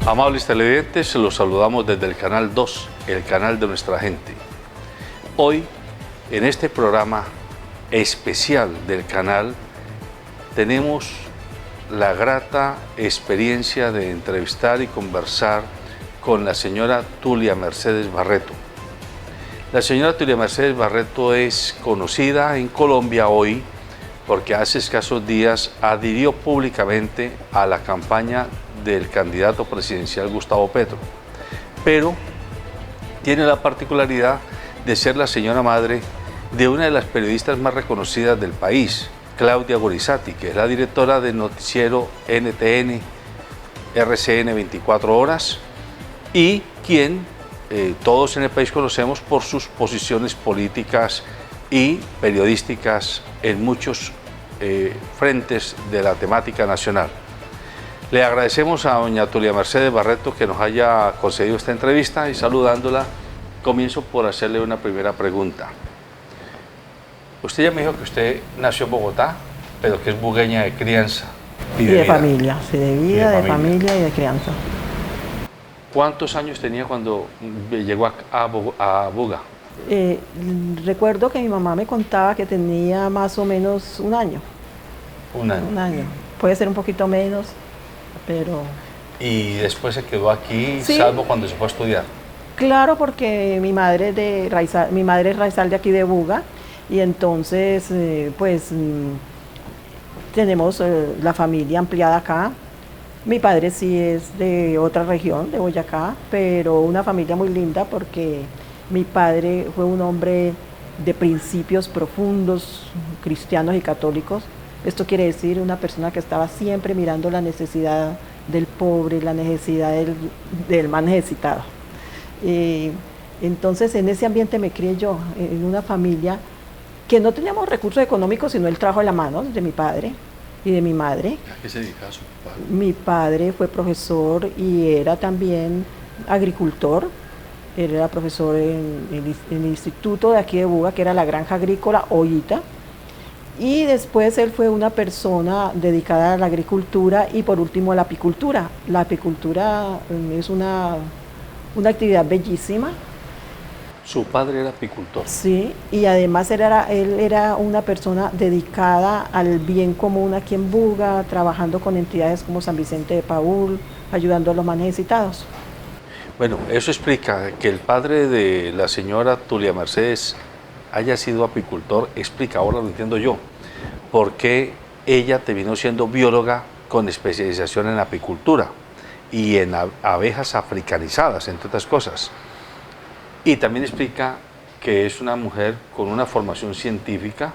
Amables televidentes, los saludamos desde el Canal 2, el canal de nuestra gente. Hoy, en este programa especial del canal, tenemos la grata experiencia de entrevistar y conversar con la señora Tulia Mercedes Barreto. La señora Tulia Mercedes Barreto es conocida en Colombia hoy porque hace escasos días adhirió públicamente a la campaña del candidato presidencial Gustavo Petro, pero tiene la particularidad de ser la señora madre de una de las periodistas más reconocidas del país, Claudia Gorizati, que es la directora del noticiero NTN, RCN 24 horas, y quien todos en el país conocemos por sus posiciones políticas y periodísticas en muchos frentes de la temática nacional. Le agradecemos a doña Tulia Mercedes Barreto que nos haya concedido esta entrevista y saludándola, comienzo por hacerle una primera pregunta. Usted ya me dijo que usted nació en Bogotá, pero que es bugueña de crianza y de familia, sí, de vida, de familia y de crianza. ¿Cuántos años tenía cuando llegó a Buga? Recuerdo que mi mamá me contaba que tenía más o menos un año. Un año. Un año. Puede ser un poquito menos, pero... ¿Y después se quedó aquí, sí, salvo cuando se fue a estudiar? Claro, porque mi madre es raizal de aquí de Buga, y entonces tenemos la familia ampliada acá. Mi padre sí es de otra región, de Boyacá, pero una familia muy linda porque mi padre fue un hombre de principios profundos, cristianos y católicos. Esto quiere decir una persona que estaba siempre mirando la necesidad del pobre, la necesidad del más necesitado. Entonces en ese ambiente me crié yo, en una familia que no teníamos recursos económicos, sino el trabajo de la mano de mi padre y de mi madre. ¿A qué se dedicaba su padre? Mi padre fue profesor y era también agricultor. Él era profesor en el instituto de aquí de Buga, que era la granja agrícola Ollita. Y después él fue una persona dedicada a la agricultura y por último a la apicultura. La apicultura es una actividad bellísima. Su padre era apicultor. Sí, y además él era una persona dedicada al bien común aquí en Buga, trabajando con entidades como San Vicente de Paúl, ayudando a los más necesitados. Bueno, eso explica que el padre de la señora Tulia Mercedes haya sido apicultor, explica, ahora lo entiendo yo, por qué ella terminó siendo bióloga con especialización en apicultura y en abejas africanizadas, entre otras cosas. Y también explica que es una mujer con una formación científica.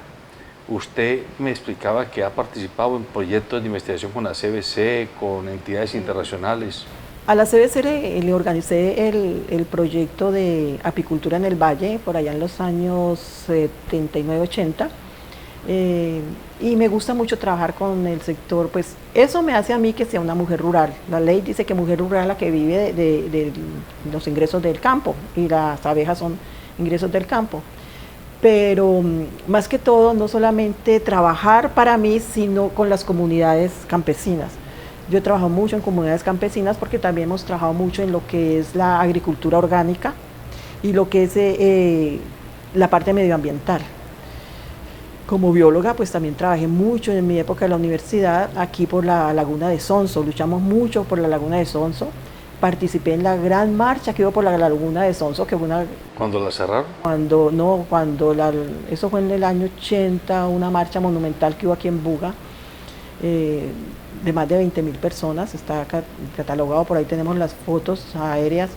Usted me explicaba que ha participado en proyectos de investigación con la CBC, con entidades internacionales. A la CBC le organicé el proyecto de apicultura en el Valle, por allá en los años 79-80. Y me gusta mucho trabajar con el sector, pues eso me hace a mí que sea una mujer rural. La ley dice que mujer rural es la que vive de los ingresos del campo y las abejas son ingresos del campo. Pero más que todo, no solamente trabajar para mí, sino con las comunidades campesinas. Yo he trabajado mucho en comunidades campesinas porque también hemos trabajado mucho en lo que es la agricultura orgánica y lo que es la parte medioambiental. Como bióloga, pues también trabajé mucho en mi época de la universidad aquí por la Laguna de Sonso. Luchamos mucho por la Laguna de Sonso. Participé en la gran marcha que hubo por la Laguna de Sonso, que fue una... ¿Cuándo la cerraron? Eso fue en el año 80, una marcha monumental que hubo aquí en Buga, de más de 20.000 personas. Está catalogado, por ahí tenemos las fotos aéreas,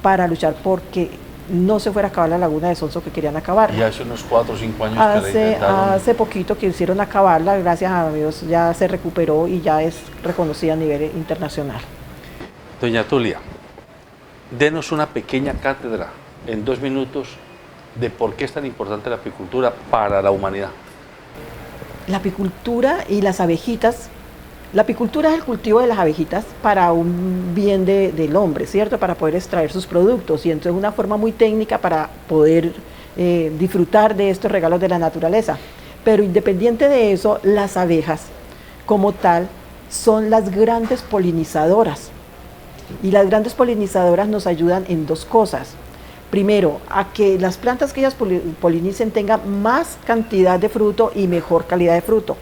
para luchar porque no se fuera a acabar la Laguna de Sonso que querían acabar. Y hace unos 4 o 5 años que la intentaron. Hace poquito que hicieron acabarla, gracias a Dios ya se recuperó y ya es reconocida a nivel internacional. Doña Tulia, denos una pequeña cátedra en 2 minutos de por qué es tan importante la apicultura para la humanidad. La apicultura y las abejitas. La apicultura es el cultivo de las abejitas para un bien del hombre, ¿cierto? Para poder extraer sus productos, y entonces es una forma muy técnica para poder disfrutar de estos regalos de la naturaleza. Pero independiente de eso, las abejas como tal son las grandes polinizadoras. Y las grandes polinizadoras nos ayudan en dos cosas. Primero, a que las plantas que ellas polinicen tengan más cantidad de fruto y mejor calidad de fruto.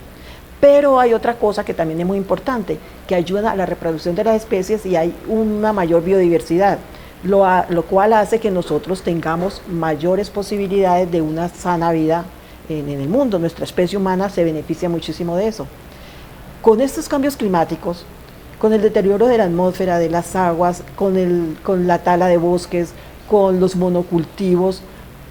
Pero hay otra cosa que también es muy importante, que ayuda a la reproducción de las especies y hay una mayor biodiversidad, lo cual hace que nosotros tengamos mayores posibilidades de una sana vida en el mundo. Nuestra especie humana se beneficia muchísimo de eso. Con estos cambios climáticos, con el deterioro de la atmósfera, de las aguas, con la tala de bosques, con los monocultivos,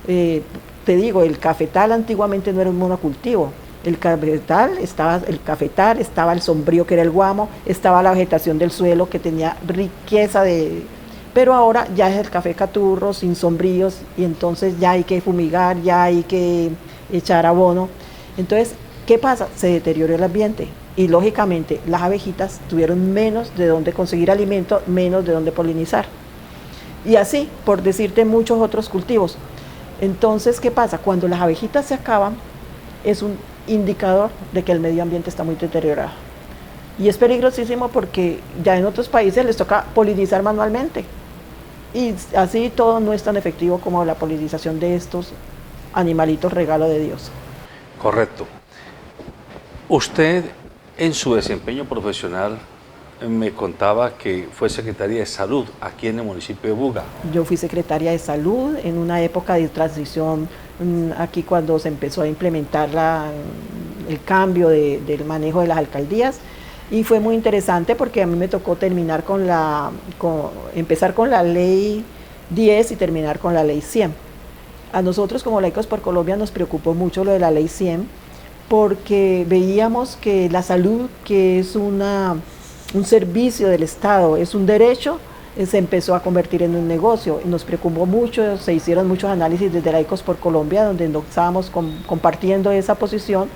te digo, el cafetal antiguamente no era un monocultivo. El cafetal estaba el sombrío que era el guamo, estaba la vegetación del suelo que tenía riqueza pero ahora ya es el café caturro, sin sombríos, y entonces ya hay que fumigar, ya hay que echar abono. Entonces, ¿qué pasa? Se deterioró el ambiente y lógicamente las abejitas tuvieron menos de dónde conseguir alimento, menos de dónde polinizar. Y así, por decirte, muchos otros cultivos. Entonces, ¿qué pasa? Cuando las abejitas se acaban, es un indicador de que el medio ambiente está muy deteriorado. Y es peligrosísimo porque ya en otros países les toca polinizar manualmente. Y así todo no es tan efectivo como la polinización de estos animalitos regalo de Dios. Correcto. Usted, en su desempeño profesional, me contaba que fue secretaria de Salud aquí en el municipio de Buga. Yo fui secretaria de Salud en una época de transición, aquí cuando se empezó a implementar el cambio del manejo de las alcaldías, y fue muy interesante porque a mí me tocó empezar con la ley 10 y terminar con la ley 100. A nosotros como Laicos por Colombia nos preocupó mucho lo de la ley 100 porque veíamos que la salud, que es un servicio del Estado, es un derecho, se empezó a convertir en un negocio y nos preocupó mucho. Se hicieron muchos análisis desde Laicos por Colombia donde nos estábamos compartiendo esa posición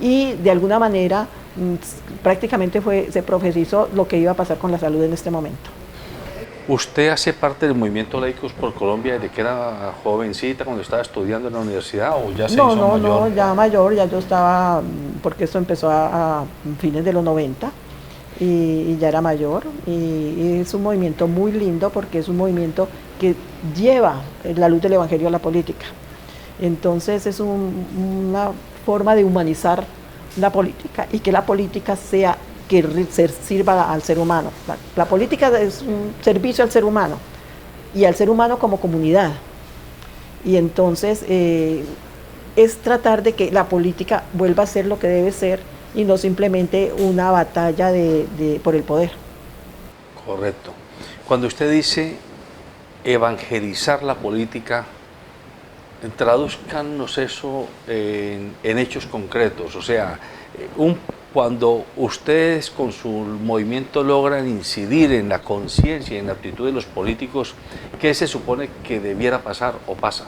y de alguna manera prácticamente se profetizó lo que iba a pasar con la salud en este momento. ¿Usted hace parte del movimiento Laicos por Colombia desde que era jovencita, cuando estaba estudiando en la universidad, o ya se hizo mayor? No, ya mayor, ya yo estaba, porque esto empezó a fines de los 90 y ya era mayor, y es un movimiento muy lindo porque es un movimiento que lleva la luz del Evangelio a la política. Entonces es una forma de humanizar la política y que la política sea que sirva al ser humano. La política es un servicio al ser humano y al ser humano como comunidad. Y entonces es tratar de que la política vuelva a ser lo que debe ser y no simplemente una batalla por el poder. Correcto. Cuando usted dice evangelizar la política, tradúzcanos eso en hechos concretos. O sea, cuando ustedes con su movimiento logran incidir en la conciencia y en la actitud de los políticos, ¿qué se supone que debiera pasar o pasa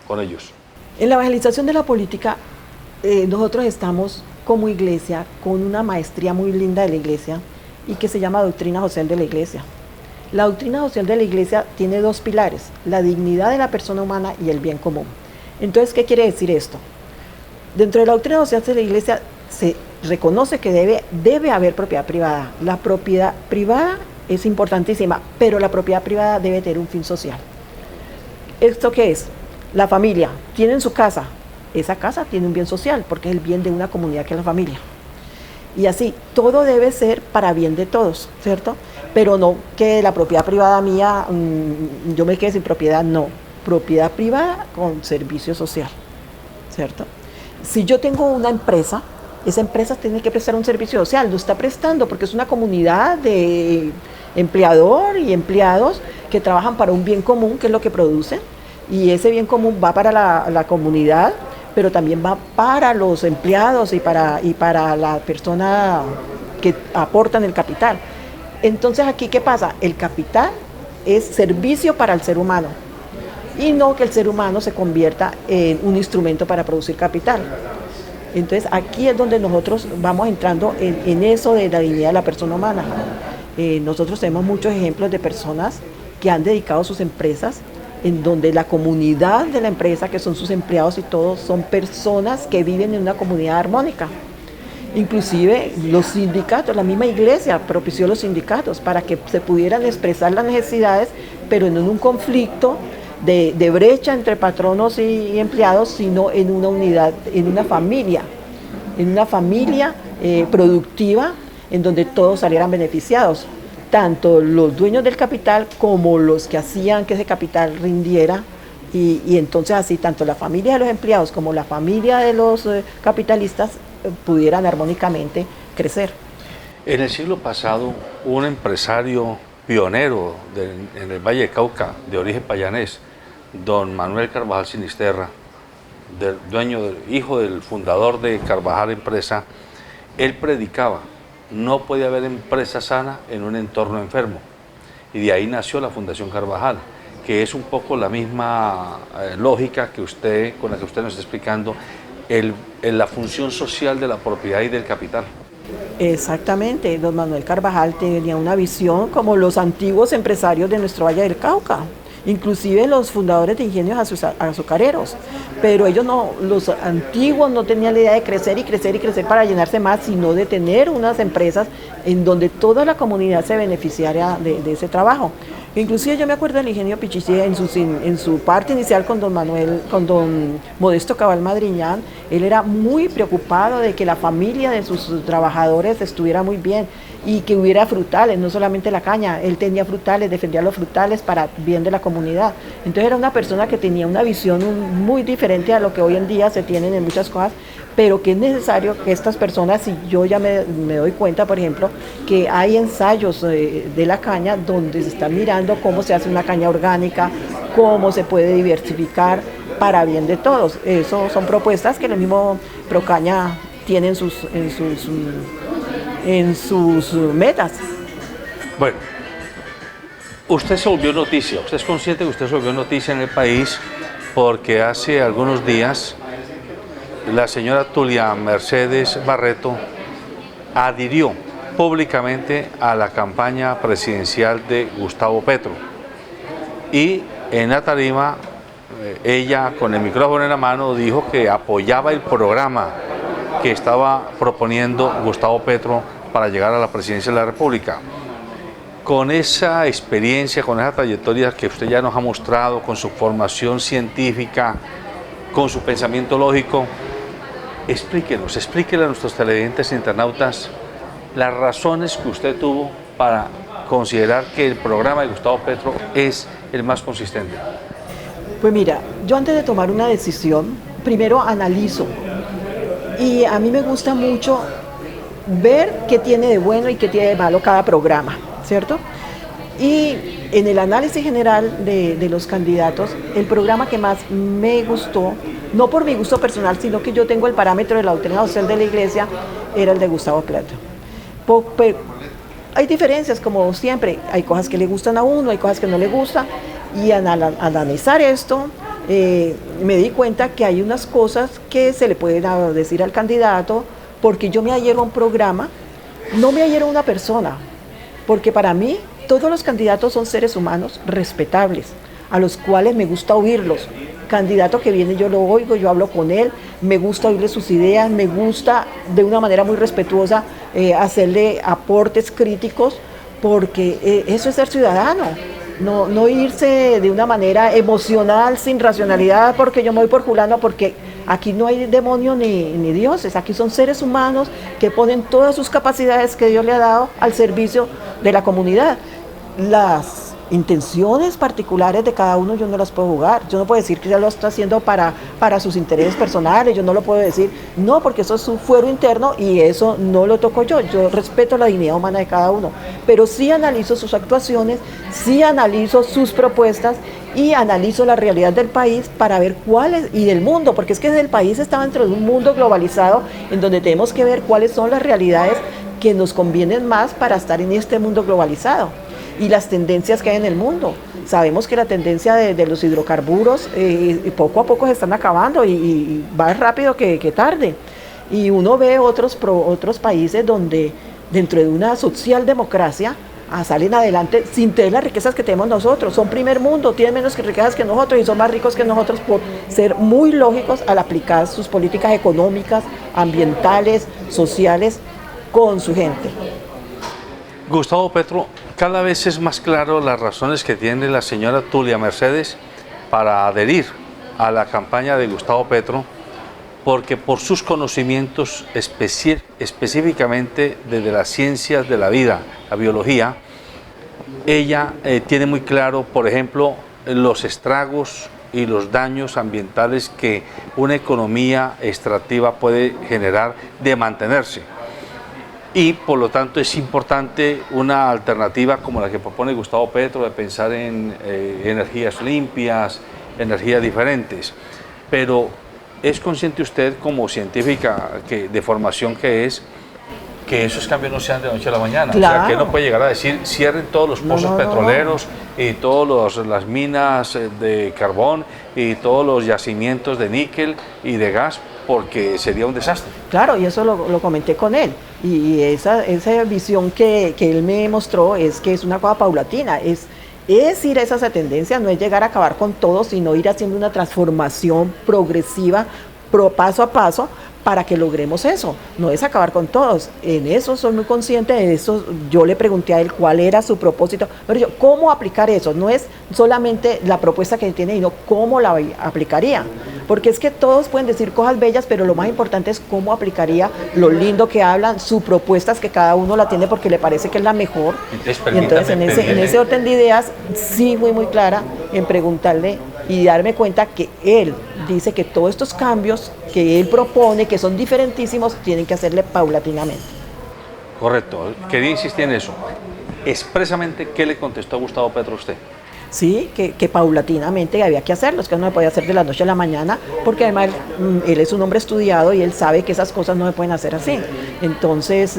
con ellos? En la evangelización de la política, nosotros estamos como iglesia con una maestría muy linda de la iglesia y que se llama doctrina social de la iglesia. La doctrina social de la iglesia tiene dos pilares: la dignidad de la persona humana y el bien común. Entonces, ¿qué quiere decir esto? Dentro de la doctrina social de la iglesia se reconoce que debe haber propiedad privada. La propiedad privada es importantísima, pero la propiedad privada debe tener un fin social. ¿Esto qué es? La familia tiene en su casa, esa casa tiene un bien social, porque es el bien de una comunidad que es la familia. Y así, todo debe ser para bien de todos, ¿cierto? Pero no que la propiedad privada mía, yo me quede sin propiedad, no. Propiedad privada con servicio social, ¿cierto? Si yo tengo una empresa, esa empresa tiene que prestar un servicio social, lo está prestando porque es una comunidad de empleador y empleados que trabajan para un bien común, que es lo que producen, y ese bien común va para la comunidad, pero también va para los empleados y para la persona que aportan el capital. Entonces, aquí, ¿qué pasa? El capital es servicio para el ser humano y no que el ser humano se convierta en un instrumento para producir capital. Entonces, aquí es donde nosotros vamos entrando en eso de la dignidad de la persona humana. Nosotros tenemos muchos ejemplos de personas que han dedicado sus empresas, en donde la comunidad de la empresa, que son sus empleados y todos, son personas que viven en una comunidad armónica. Inclusive los sindicatos, la misma iglesia propició los sindicatos para que se pudieran expresar las necesidades, pero no en un conflicto de brecha entre patronos y empleados, sino en una unidad, en una familia productiva en donde todos salieran beneficiados, tanto los dueños del capital como los que hacían que ese capital rindiera, y entonces así tanto la familia de los empleados como la familia de los capitalistas pudieran armónicamente crecer. En el siglo pasado, un empresario pionero en el Valle de Cauca, de origen payanés, don Manuel Carvajal Sinisterra, hijo del fundador de Carvajal Empresa, él predicaba: no puede haber empresa sana en un entorno enfermo. Y de ahí nació la Fundación Carvajal, que es un poco la misma lógica que con la que usted nos está explicando, la función social de la propiedad y del capital. Exactamente, don Manuel Carvajal tenía una visión como los antiguos empresarios de nuestro Valle del Cauca, inclusive los fundadores de ingenios azucareros, pero ellos no, los antiguos no tenían la idea de crecer y crecer y crecer para llenarse más, sino de tener unas empresas en donde toda la comunidad se beneficiara de ese trabajo. Inclusive yo me acuerdo del ingenio Pichichi en su parte inicial con don Modesto Cabal Madriñán. Él era muy preocupado de que la familia de sus trabajadores estuviera muy bien y que hubiera frutales, no solamente la caña. Él tenía frutales, defendía los frutales para bien de la comunidad. Entonces era una persona que tenía una visión muy diferente a lo que hoy en día se tienen en muchas cosas, pero que es necesario que estas personas, y yo ya me doy cuenta, por ejemplo, que hay ensayos de la caña donde se está mirando cómo se hace una caña orgánica, cómo se puede diversificar para bien de todos. Eso son propuestas que el mismo Procaña tiene en sus metas. Bueno, usted se volvió noticia, usted es consciente que usted se volvió noticia en el país porque hace algunos días la señora Tulia Mercedes Barreto adhirió públicamente a la campaña presidencial de Gustavo Petro, y en la tarima ella, con el micrófono en la mano, dijo que apoyaba el programa que estaba proponiendo Gustavo Petro para llegar a la presidencia de la República. Con esa experiencia, con esa trayectoria que usted ya nos ha mostrado, con su formación científica, con su pensamiento lógico, explíquele a nuestros televidentes e internautas las razones que usted tuvo para considerar que el programa de Gustavo Petro es el más consistente. Pues mira, yo antes de tomar una decisión, primero analizo, y a mí me gusta mucho ver qué tiene de bueno y qué tiene de malo cada programa, ¿cierto? Y en el análisis general de los candidatos, el programa que más me gustó, no por mi gusto personal, sino que yo tengo el parámetro de la doctrina social de la Iglesia, era el de Gustavo Petro. Hay diferencias, como siempre, hay cosas que le gustan a uno, hay cosas que no le gustan, y al analizar esto, me di cuenta que hay unas cosas que se le pueden decir al candidato, porque yo me adhiero a un programa, no me adhiero a una persona, porque para mí todos los candidatos son seres humanos respetables, a los cuales me gusta oírlos. Candidato que viene yo lo oigo, yo hablo con él, me gusta oírle sus ideas, me gusta de una manera muy respetuosa hacerle aportes críticos, porque eso es ser ciudadano. No irse de una manera emocional, sin racionalidad, porque yo me voy por fulano, porque aquí no hay demonios ni dioses, aquí son seres humanos que ponen todas sus capacidades que Dios le ha dado al servicio de la comunidad. Las intenciones particulares de cada uno yo no las puedo jugar, yo no puedo decir que ya lo está haciendo para sus intereses personales, yo no lo puedo decir, no, porque eso es su fuero interno y eso no lo toco yo respeto la dignidad humana de cada uno, pero sí analizo sus actuaciones, sí analizo sus propuestas y analizo la realidad del país para ver cuáles, y del mundo, porque es que el país está dentro de un mundo globalizado en donde tenemos que ver cuáles son las realidades que nos convienen más para estar en este mundo globalizado. Y las tendencias que hay en el mundo. Sabemos que la tendencia de los hidrocarburos poco a poco se están acabando y va más rápido que tarde. Y uno ve otros países donde dentro de una socialdemocracia salen adelante sin tener las riquezas que tenemos nosotros. Son primer mundo, tienen menos riquezas que nosotros y son más ricos que nosotros por ser muy lógicos al aplicar sus políticas económicas, ambientales, sociales con su gente. Gustavo Petro, cada vez es más claro las razones que tiene la señora Tulia Mercedes para adherir a la campaña de Gustavo Petro, porque por sus conocimientos específicamente desde las ciencias de la vida, la biología, ella tiene muy claro, por ejemplo, los estragos y los daños ambientales que una economía extractiva puede generar de mantenerse. Y por lo tanto es importante una alternativa como la que propone Gustavo Petro, de pensar en energías limpias, energías diferentes. Pero ¿es consciente usted, como científica de formación que es, que esos cambios no sean de noche a la mañana? Claro. O sea, que no puede llegar a decir cierren todos los pozos petroleros y todas las minas de carbón y todos los yacimientos de níquel y de gas, porque sería un desastre? Claro, y eso lo comenté con él. Y esa visión que él me mostró es que es una cosa paulatina, es ir a esa tendencia, no es llegar a acabar con todo, sino ir haciendo una transformación progresiva, paso a paso, para que logremos eso. No es acabar con todos. En eso soy muy consciente de eso. Yo le pregunté a él cuál era su propósito, pero yo, ¿cómo aplicar eso? No es solamente la propuesta que tiene, sino cómo la aplicaría. Porque es que todos pueden decir cosas bellas, pero lo más importante es cómo aplicaría lo lindo que hablan, sus propuestas, que cada uno la tiene porque le parece que es la mejor. Y entonces en ese orden de ideas sí fui muy clara en preguntarle y darme cuenta que él dice que todos estos cambios que él propone, que son diferentísimos, tienen que hacerle paulatinamente. Correcto, quería insistir en eso. Expresamente, ¿qué le contestó Gustavo Petro a usted? Sí, que paulatinamente había que hacerlo, es que no se podía hacer de la noche a la mañana, porque además él es un hombre estudiado y él sabe que esas cosas no se pueden hacer así. Entonces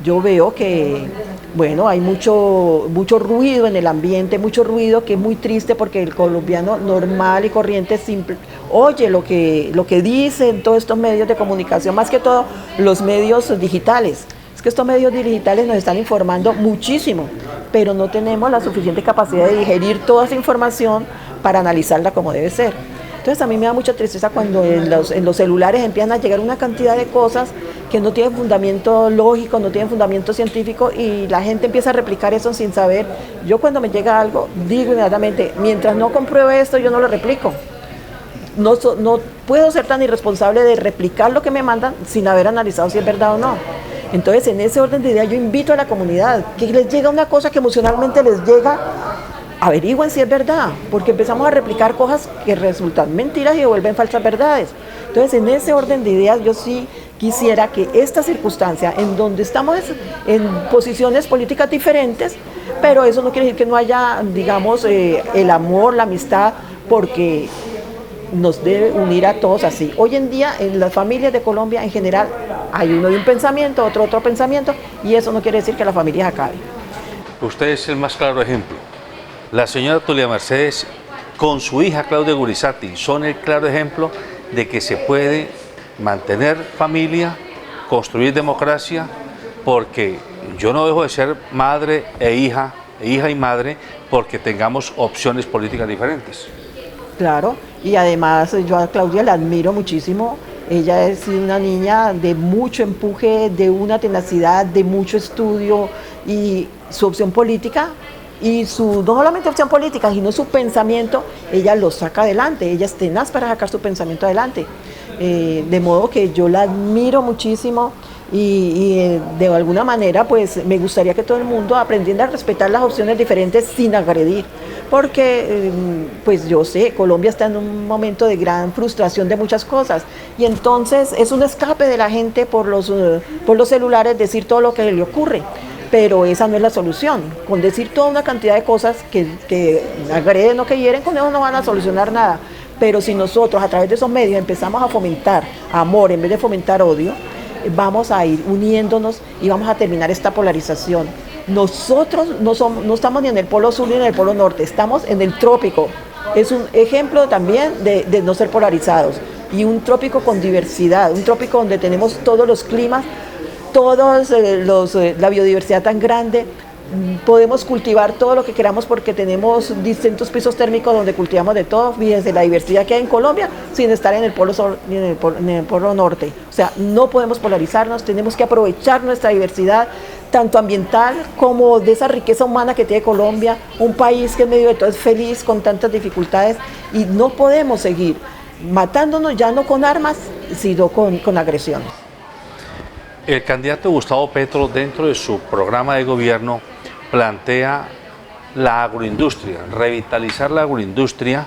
yo veo que, bueno, hay mucho ruido en el ambiente, mucho ruido que es muy triste, porque el colombiano normal y corriente simple oye lo que dicen todos estos medios de comunicación, más que todo los medios digitales. Es que estos medios digitales nos están informando muchísimo, pero no tenemos la suficiente capacidad de digerir toda esa información para analizarla como debe ser. Entonces a mí me da mucha tristeza cuando en los celulares empiezan a llegar una cantidad de cosas que no tienen fundamento lógico, no tienen fundamento científico, y la gente empieza a replicar eso sin saber. Yo cuando me llega algo digo inmediatamente, mientras no compruebe esto yo no lo replico. No puedo ser tan irresponsable de replicar lo que me mandan sin haber analizado si es verdad o no. Entonces, en ese orden de ideas, yo invito a la comunidad que les llega una cosa que emocionalmente les llega, averigüen si es verdad, porque empezamos a replicar cosas que resultan mentiras y se vuelven falsas verdades. Entonces, en ese orden de ideas, yo sí quisiera que esta circunstancia, en donde estamos en posiciones políticas diferentes, pero eso no quiere decir que no haya, digamos, el amor, la amistad, porque nos debe unir a todos así. Hoy en día, en las familias de Colombia en general, hay uno de un pensamiento, otro pensamiento, y eso no quiere decir que la familia acabe. Usted es el más claro ejemplo. La señora Tulia Mercedes con su hija Claudia Gurizati son el claro ejemplo de que se puede mantener familia, construir democracia, porque yo no dejo de ser madre e hija y madre, porque tengamos opciones políticas diferentes. Claro, y además yo a Claudia la admiro muchísimo. Ella es una niña de mucho empuje, de una tenacidad, de mucho estudio, y su opción política, y no solamente opción política, sino su pensamiento, ella lo saca adelante, ella es tenaz para sacar su pensamiento adelante. De modo que yo la admiro muchísimo, y de alguna manera pues me gustaría que todo el mundo aprendiera a respetar las opciones diferentes sin agredir, porque pues yo sé, Colombia está en un momento de gran frustración de muchas cosas, y entonces es un escape de la gente por los celulares decir todo lo que le ocurre. Pero esa no es la solución. Con decir toda una cantidad de cosas que agreden o que hieren, con eso no van a solucionar nada. Pero si nosotros a través de esos medios empezamos a fomentar amor en vez de fomentar odio, vamos a ir uniéndonos y vamos a terminar esta polarización. Nosotros no estamos ni en el polo sur ni en el polo norte, estamos en el trópico. Es un ejemplo también de no ser polarizados, y un trópico con diversidad, un trópico donde tenemos todos los climas, la biodiversidad tan grande, podemos cultivar todo lo que queramos porque tenemos distintos pisos térmicos donde cultivamos de todo, fíjense la diversidad que hay en Colombia sin estar en el polo sur ni en el polo norte. O sea, no podemos polarizarnos, tenemos que aprovechar nuestra diversidad, tanto ambiental como de esa riqueza humana que tiene Colombia, un país que en medio de todo es feliz con tantas dificultades, y no podemos seguir matándonos ya no con armas, sino con agresiones. El candidato Gustavo Petro, dentro de su programa de gobierno, plantea la agroindustria, revitalizar la agroindustria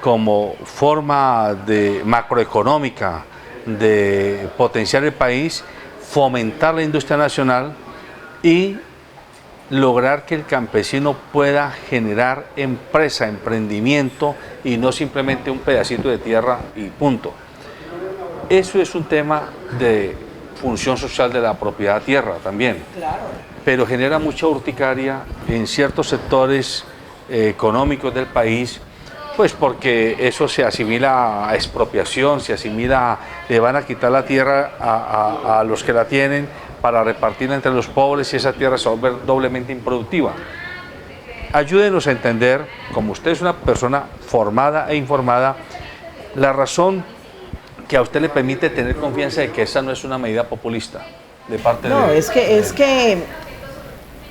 como forma de macroeconómica de potenciar el país, fomentar la industria nacional y lograr que el campesino pueda generar empresa, emprendimiento y no simplemente un pedacito de tierra y punto. Eso es un tema de función social de la propiedad de tierra también, claro, pero genera mucha urticaria en ciertos sectores económicos del país, pues porque eso se asimila a expropiación, se asimila, le van a quitar la tierra a los que la tienen para repartirla entre los pobres y esa tierra se va a volver doblemente improductiva. Ayúdenos a entender, como usted es una persona formada e informada, la razón que a usted le permite tener confianza de que esa no es una medida populista de parte de... No, es que,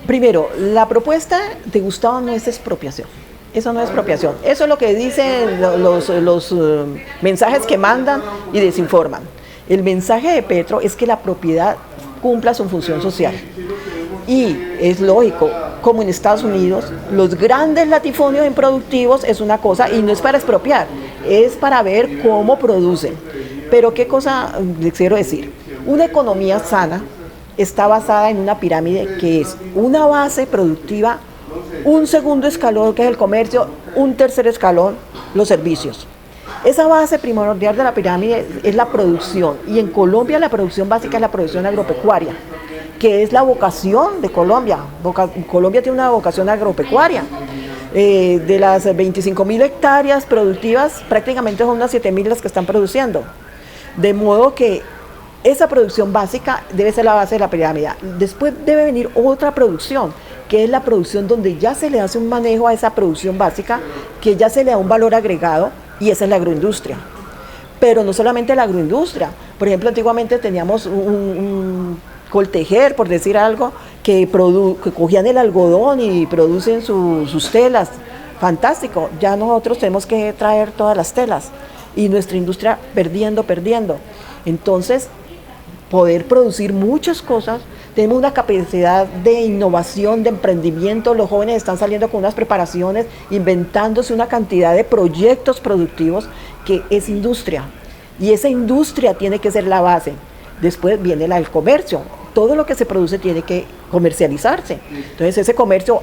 primero, la propuesta de Gustavo no es expropiación. Eso no es expropiación. Eso es lo que dicen los mensajes que mandan y desinforman. El mensaje de Petro es que la propiedad cumpla su función social. Y es lógico, como en Estados Unidos, los grandes latifunios improductivos es una cosa y no es para expropiar, es para ver cómo producen. Pero qué cosa les quiero decir, una economía sana está basada en una pirámide que es una base productiva, un segundo escalón que es el comercio, un tercer escalón, los servicios. Esa base primordial de la pirámide es la producción, y en Colombia la producción básica es la producción agropecuaria, que es la vocación de Colombia. Colombia tiene una vocación agropecuaria. De las 25.000 hectáreas productivas, prácticamente son unas 7.000 las que están produciendo. De modo que esa producción básica debe ser la base de la pirámide. Después debe venir otra producción, que es la producción donde ya se le hace un manejo a esa producción básica, que ya se le da un valor agregado, y esa es la agroindustria. Pero no solamente la agroindustria. Por ejemplo, antiguamente teníamos un coltejer, por decir algo, que cogían el algodón y producen sus telas. Fantástico. Ya nosotros tenemos que traer todas las telas. Y nuestra industria perdiendo. Entonces, poder producir muchas cosas, tenemos una capacidad de innovación, de emprendimiento, los jóvenes están saliendo con unas preparaciones, inventándose una cantidad de proyectos productivos que es industria, y esa industria tiene que ser la base. Después viene el comercio, todo lo que se produce tiene que comercializarse, entonces ese comercio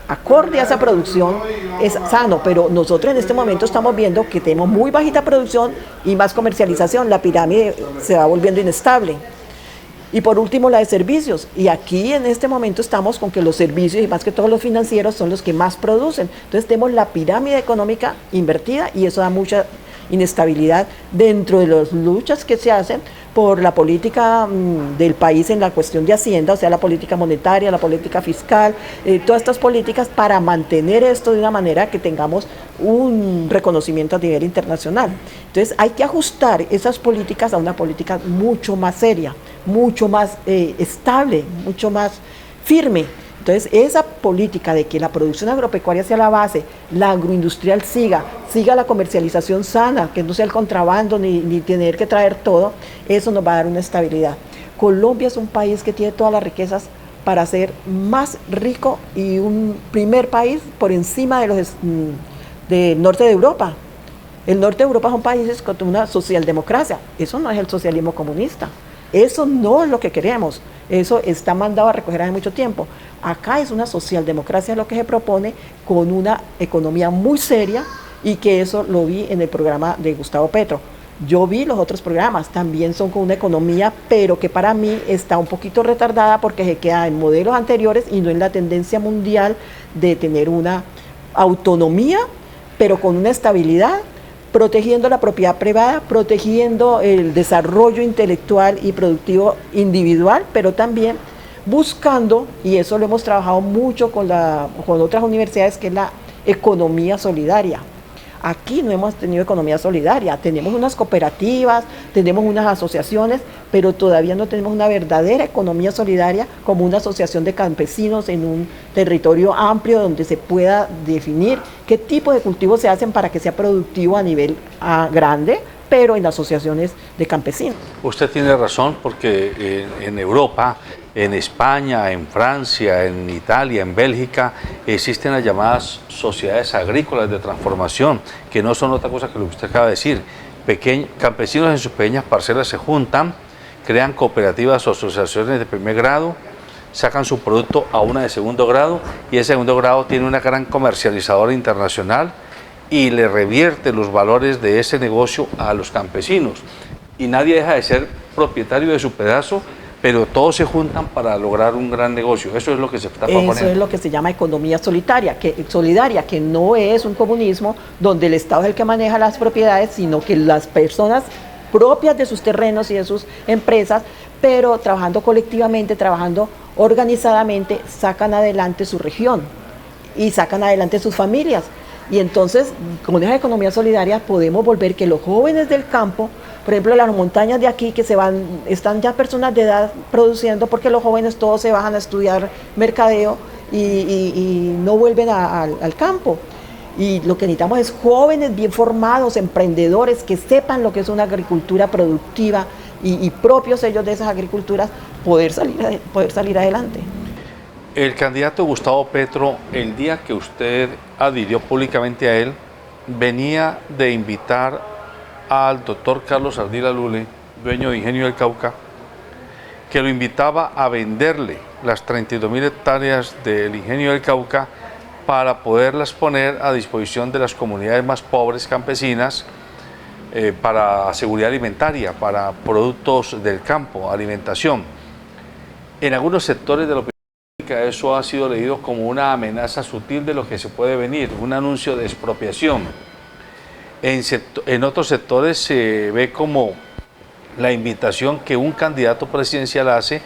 acorde a esa producción es sano, pero nosotros en este momento estamos viendo que tenemos muy bajita producción y más comercialización, la pirámide se va volviendo inestable. Y por último, la de servicios, y aquí en este momento estamos con que los servicios y más que todos los financieros son los que más producen, entonces tenemos la pirámide económica invertida y eso da mucha inestabilidad dentro de las luchas que se hacen por la política del país en la cuestión de Hacienda, o sea, la política monetaria, la política fiscal, todas estas políticas para mantener esto de una manera que tengamos un reconocimiento a nivel internacional. Entonces hay que ajustar esas políticas a una política mucho más seria, mucho más estable, mucho más firme. Entonces, esa política de que la producción agropecuaria sea la base, la agroindustrial siga la comercialización sana, que no sea el contrabando ni tener que traer todo, eso nos va a dar una estabilidad. Colombia es un país que tiene todas las riquezas para ser más rico y un primer país por encima de del norte de Europa. El norte de Europa son países con una socialdemocracia, eso no es el socialismo comunista. Eso no es lo que queremos, eso está mandado a recoger hace mucho tiempo. Acá es una socialdemocracia lo que se propone con una economía muy seria y que eso lo vi en el programa de Gustavo Petro. Yo vi los otros programas, también son con una economía, pero que para mí está un poquito retardada porque se queda en modelos anteriores y no en la tendencia mundial de tener una autonomía, pero con una estabilidad, protegiendo la propiedad privada, protegiendo el desarrollo intelectual y productivo individual, pero también buscando, y eso lo hemos trabajado mucho con otras universidades, que es la economía solidaria. Aquí no hemos tenido economía solidaria, tenemos unas cooperativas, tenemos unas asociaciones, pero todavía no tenemos una verdadera economía solidaria como una asociación de campesinos en un territorio amplio donde se pueda definir qué tipo de cultivos se hacen para que sea productivo a nivel grande, pero en asociaciones de campesinos. Usted tiene razón, porque en Europa, en España, en Francia, en Italia, en Bélgica, existen las llamadas sociedades agrícolas de transformación, que no son otra cosa que lo que usted acaba de decir. Campesinos en sus pequeñas parcelas se juntan, crean cooperativas o asociaciones de primer grado, sacan su producto a una de segundo grado, y el segundo grado tiene una gran comercializadora internacional y le revierte los valores de ese negocio a los campesinos. Y nadie deja de ser propietario de su pedazo, pero todos se juntan para lograr un gran negocio. Eso es lo que se está proponiendo. Eso es lo que se llama economía solidaria, que no es un comunismo donde el Estado es el que maneja las propiedades, sino que las personas propias de sus terrenos y de sus empresas, pero trabajando colectivamente, trabajando organizadamente, sacan adelante su región y sacan adelante sus familias. Y entonces, con esa economía solidaria podemos volver que los jóvenes del campo, por ejemplo, las montañas de aquí que están ya personas de edad produciendo, porque los jóvenes todos se bajan a estudiar mercadeo y no vuelven al campo. Y lo que necesitamos es jóvenes bien formados, emprendedores, que sepan lo que es una agricultura productiva y propios ellos de esas agriculturas, poder salir adelante. El candidato Gustavo Petro, el día que usted adhirió públicamente a él, venía de invitar al doctor Carlos Ardila Lule, dueño de Ingenio del Cauca, que lo invitaba a venderle las 32.000 hectáreas del Ingenio del Cauca para poderlas poner a disposición de las comunidades más pobres campesinas, para seguridad alimentaria, para productos del campo, alimentación. En algunos sectores de la opinión pública eso ha sido leído como una amenaza sutil de lo que se puede venir, un anuncio de expropiación. En otros sectores se ve como la invitación que un candidato presidencial hace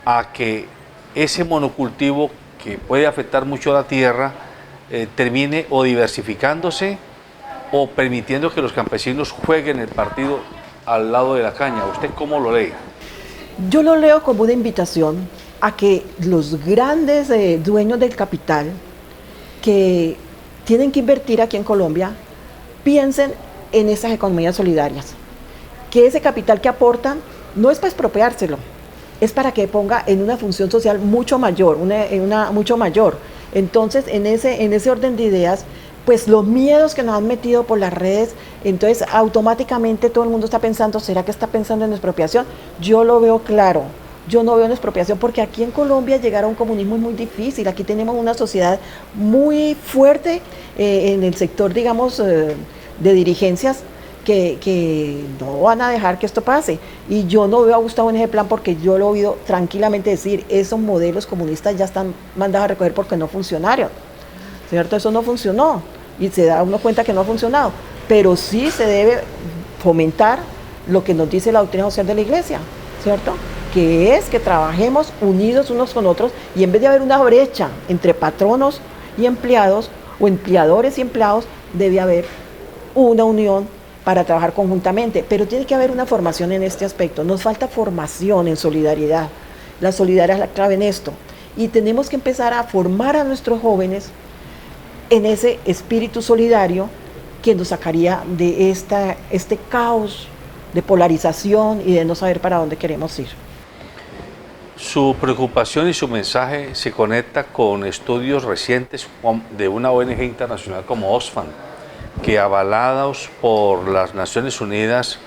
a que ese monocultivo, que puede afectar mucho a la tierra, termine o diversificándose o permitiendo que los campesinos jueguen el partido al lado de la caña. ¿Usted cómo lo lee? Yo lo leo como una invitación a que los grandes dueños del capital que tienen que invertir aquí en Colombia piensen en esas economías solidarias, que ese capital que aportan no es para expropiárselo, es para que ponga en una función social mucho mayor, mucho mayor. Entonces, en ese orden de ideas, pues los miedos que nos han metido por las redes, entonces automáticamente todo el mundo está pensando, ¿será que está pensando en expropiación? Yo lo veo claro, yo no veo en expropiación, porque aquí en Colombia llegar a un comunismo es muy difícil. Aquí tenemos una sociedad muy fuerte en el sector, digamos, de dirigencias, que no van a dejar que esto pase. Y yo no veo a Gustavo en ese plan, porque yo lo he oído tranquilamente decir, esos modelos comunistas ya están mandados a recoger porque no funcionaron, ¿cierto? Eso no funcionó y se da uno cuenta que no ha funcionado, pero sí se debe fomentar lo que nos dice la doctrina social de la Iglesia, ¿cierto? Que es que trabajemos unidos unos con otros, y en vez de haber una brecha entre patronos y empleados o empleadores y empleados, debe haber una unión para trabajar conjuntamente, pero tiene que haber una formación en este aspecto. Nos falta formación en solidaridad. La solidaridad es la clave en esto, y tenemos que empezar a formar a nuestros jóvenes en ese espíritu solidario que nos sacaría de este caos de polarización y de no saber para dónde queremos ir. Su preocupación y su mensaje se conecta con estudios recientes de una ONG internacional como Oxfam, que avalados por las Naciones Unidas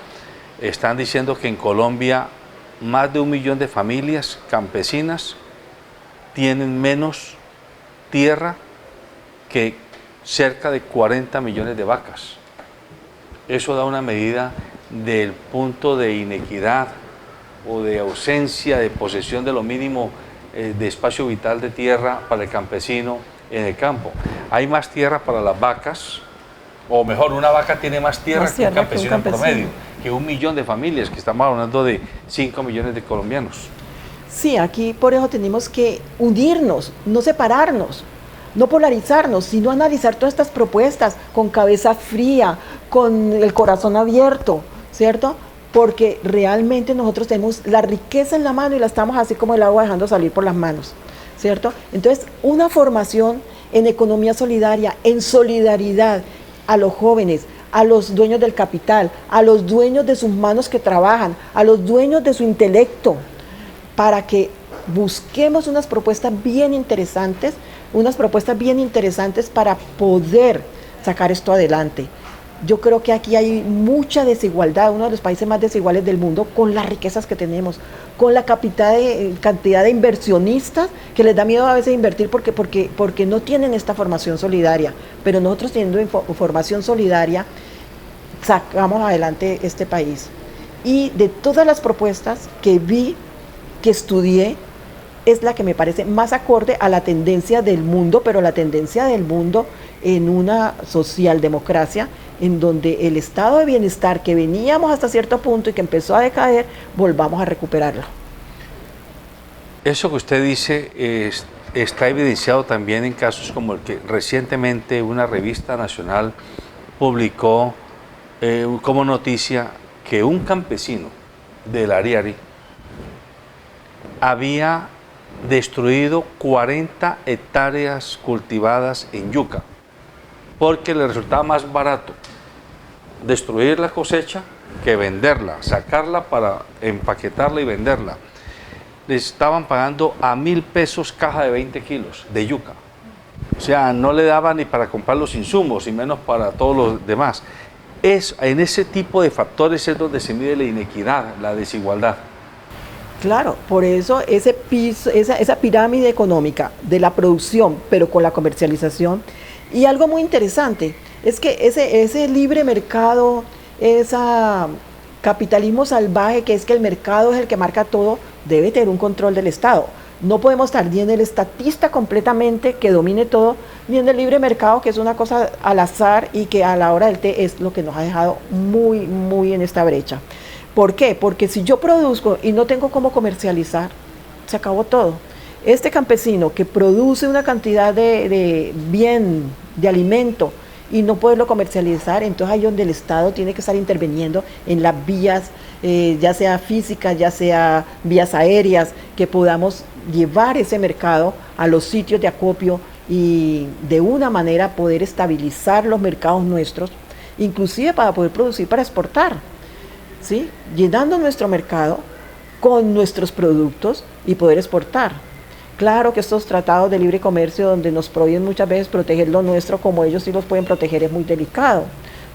están diciendo que en Colombia más de 1 millón de familias campesinas tienen menos tierra que cerca de 40 millones de vacas. Eso da una medida del punto de inequidad o de ausencia de posesión de lo mínimo de espacio vital de tierra para el campesino en el campo. Hay más tierra para las vacas, o mejor, una vaca tiene más tierra que un campesino en promedio, que 1 millón de familias, que estamos hablando de 5 millones de colombianos. Sí, aquí por eso tenemos que unirnos, no separarnos, no polarizarnos, sino analizar todas estas propuestas con cabeza fría, con el corazón abierto, ¿cierto? Porque realmente nosotros tenemos la riqueza en la mano y la estamos así como el agua dejando salir por las manos, ¿cierto? Entonces, una formación en economía solidaria, en solidaridad a los jóvenes, a los dueños del capital, a los dueños de sus manos que trabajan, a los dueños de su intelecto, para que busquemos unas propuestas bien interesantes para poder sacar esto adelante. Yo creo que aquí hay mucha desigualdad, uno de los países más desiguales del mundo, con las riquezas que tenemos, con la cantidad de inversionistas que les da miedo a veces invertir porque no tienen esta formación solidaria. Pero nosotros teniendo formación solidaria, sacamos adelante este país. Y de todas las propuestas que vi, que estudié, es la que me parece más acorde a la tendencia del mundo, pero la tendencia del mundo en una socialdemocracia, en donde el estado de bienestar que veníamos hasta cierto punto y que empezó a decaer, volvamos a recuperarlo. Eso que usted dice está evidenciado también en casos como el que recientemente una revista nacional publicó como noticia que un campesino del Ariari había destruido 40 hectáreas cultivadas en yuca, porque le resultaba más barato destruir la cosecha que venderla, sacarla para empaquetarla y venderla. Les estaban pagando a 1.000 pesos caja de 20 kilos de yuca. O sea, no le daban ni para comprar los insumos, y menos para todos los demás. En ese tipo de factores es donde se mide la inequidad, la desigualdad. Claro, por eso ese piso, esa pirámide económica de la producción, pero con la comercialización. Y algo muy interesante es que ese libre mercado, ese capitalismo salvaje, que es que el mercado es el que marca todo, debe tener un control del Estado. No podemos estar ni en el estatista completamente que domine todo, ni en el libre mercado, que es una cosa al azar y que a la hora del té es lo que nos ha dejado muy, muy en esta brecha. ¿Por qué? Porque si yo produzco y no tengo cómo comercializar, se acabó todo. Este campesino que produce una cantidad de bien, de alimento, y no poderlo comercializar, entonces ahí donde el Estado tiene que estar interviniendo en las vías, ya sea físicas, ya sea vías aéreas, que podamos llevar ese mercado a los sitios de acopio y de una manera poder estabilizar los mercados nuestros, inclusive para poder producir para exportar, ¿sí? Llenando nuestro mercado con nuestros productos y poder exportar. Claro que estos tratados de libre comercio donde nos prohíben muchas veces proteger lo nuestro como ellos sí los pueden proteger es muy delicado,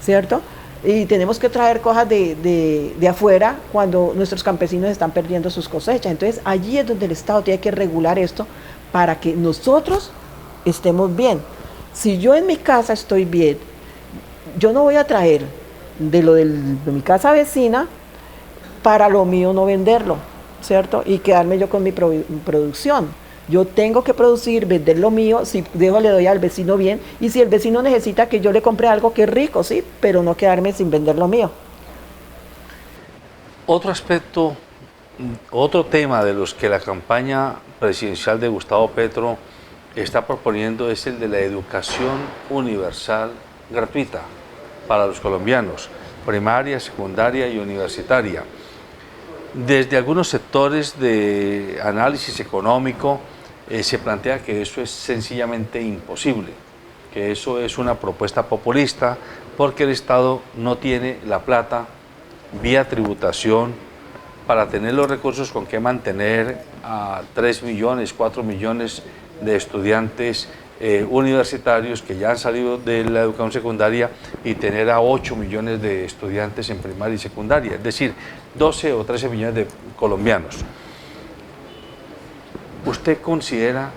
¿cierto? Y tenemos que traer cosas de afuera cuando nuestros campesinos están perdiendo sus cosechas. Entonces allí es donde el Estado tiene que regular esto para que nosotros estemos bien. Si yo en mi casa estoy bien, yo no voy a traer de mi casa vecina para lo mío no venderlo, ¿cierto? Y quedarme yo con mi producción. Yo tengo que producir, vender lo mío, si dejo le doy al vecino bien, y si el vecino necesita que yo le compre algo que es rico, sí, pero no quedarme sin vender lo mío. Otro aspecto, otro tema de los que la campaña presidencial de Gustavo Petro está proponiendo es el de la educación universal gratuita para los colombianos, primaria, secundaria y universitaria. Desde algunos sectores de análisis económico se plantea que eso es sencillamente imposible, que eso es una propuesta populista porque el Estado no tiene la plata vía tributación para tener los recursos con que mantener a 3 millones, 4 millones de estudiantes universitarios que ya han salido de la educación secundaria y tener a 8 millones de estudiantes en primaria y secundaria, es decir, 12 o 13 millones de colombianos. ¿Usted considera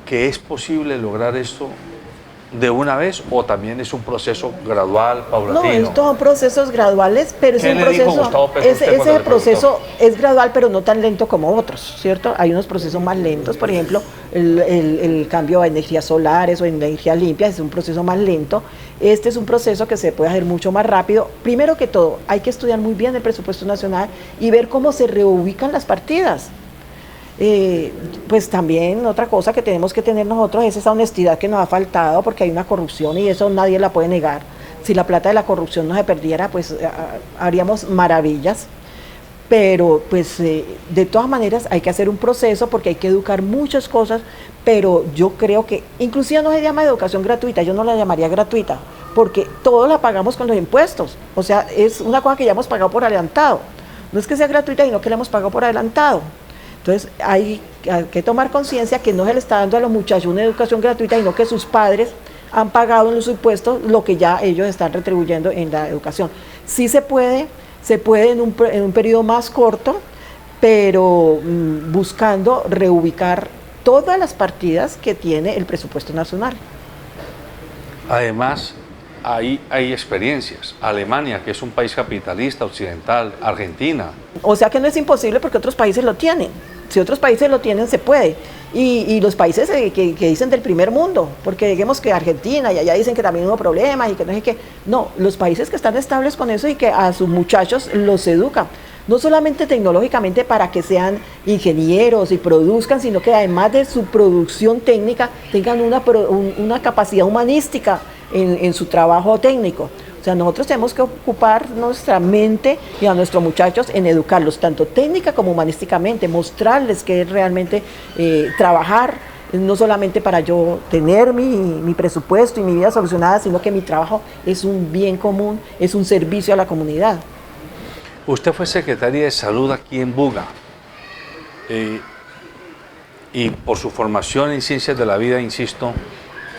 que es posible lograr esto de una vez o también es un proceso gradual, paulatino? No, son procesos graduales, pero es un proceso, ese proceso es gradual, pero no tan lento como otros, ¿cierto? Hay unos procesos más lentos, por ejemplo, el cambio a energías solares o energías limpias es un proceso más lento. Este es un proceso que se puede hacer mucho más rápido. Primero que todo, hay que estudiar muy bien el presupuesto nacional y ver cómo se reubican las partidas. Pues también otra cosa que tenemos que tener nosotros es esa honestidad que nos ha faltado, porque hay una corrupción y eso nadie la puede negar. Si la plata de la corrupción no se perdiera, pues haríamos maravillas. Pero pues de todas maneras hay que hacer un proceso porque hay que educar muchas cosas, pero yo creo que inclusive no se llama educación gratuita, yo no la llamaría gratuita, porque todo la pagamos con los impuestos, o sea, es una cosa que ya hemos pagado por adelantado, no es que sea gratuita, sino que la hemos pagado por adelantado. Entonces hay que tomar conciencia que no se le está dando a los muchachos una educación gratuita, sino que sus padres han pagado en los impuestos lo que ya ellos están retribuyendo en la educación. Sí se puede en un periodo más corto, pero buscando reubicar todas las partidas que tiene el presupuesto nacional. Además, hay experiencias. Alemania, que es un país capitalista occidental, Argentina. O sea que no es imposible porque otros países lo tienen. Si otros países lo tienen, se puede. Y los países que dicen del primer mundo, porque digamos que Argentina y allá dicen que también hubo problemas y que no sé qué. No, los países que están estables con eso y que a sus muchachos los educan. No solamente tecnológicamente para que sean ingenieros y produzcan, sino que además de su producción técnica tengan una capacidad humanística en su trabajo técnico. O sea, nosotros tenemos que ocupar nuestra mente y a nuestros muchachos en educarlos, tanto técnica como humanísticamente, mostrarles que es realmente trabajar, no solamente para yo tener mi presupuesto y mi vida solucionada, sino que mi trabajo es un bien común, es un servicio a la comunidad. Usted fue secretaria de Salud aquí en Buga y por su formación en Ciencias de la Vida, insisto,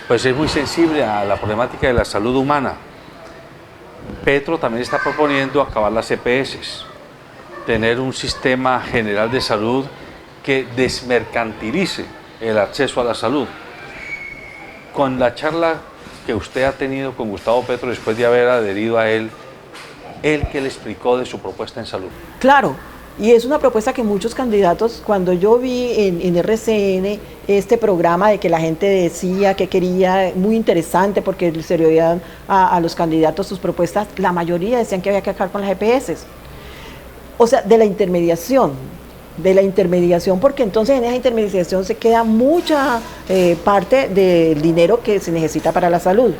pues es muy sensible a la problemática de la salud humana. Petro también está proponiendo acabar las EPS, tener un sistema general de salud que desmercantilice el acceso a la salud. Con la charla que usted ha tenido con Gustavo Petro después de haber adherido a él que le explicó de su propuesta en salud. Claro, y es una propuesta que muchos candidatos, cuando yo vi en RCN este programa de que la gente decía que quería, muy interesante porque se le oían a los candidatos sus propuestas, la mayoría decían que había que acabar con las EPS. O sea, de la intermediación, porque entonces en esa intermediación se queda mucha parte del dinero que se necesita para la salud.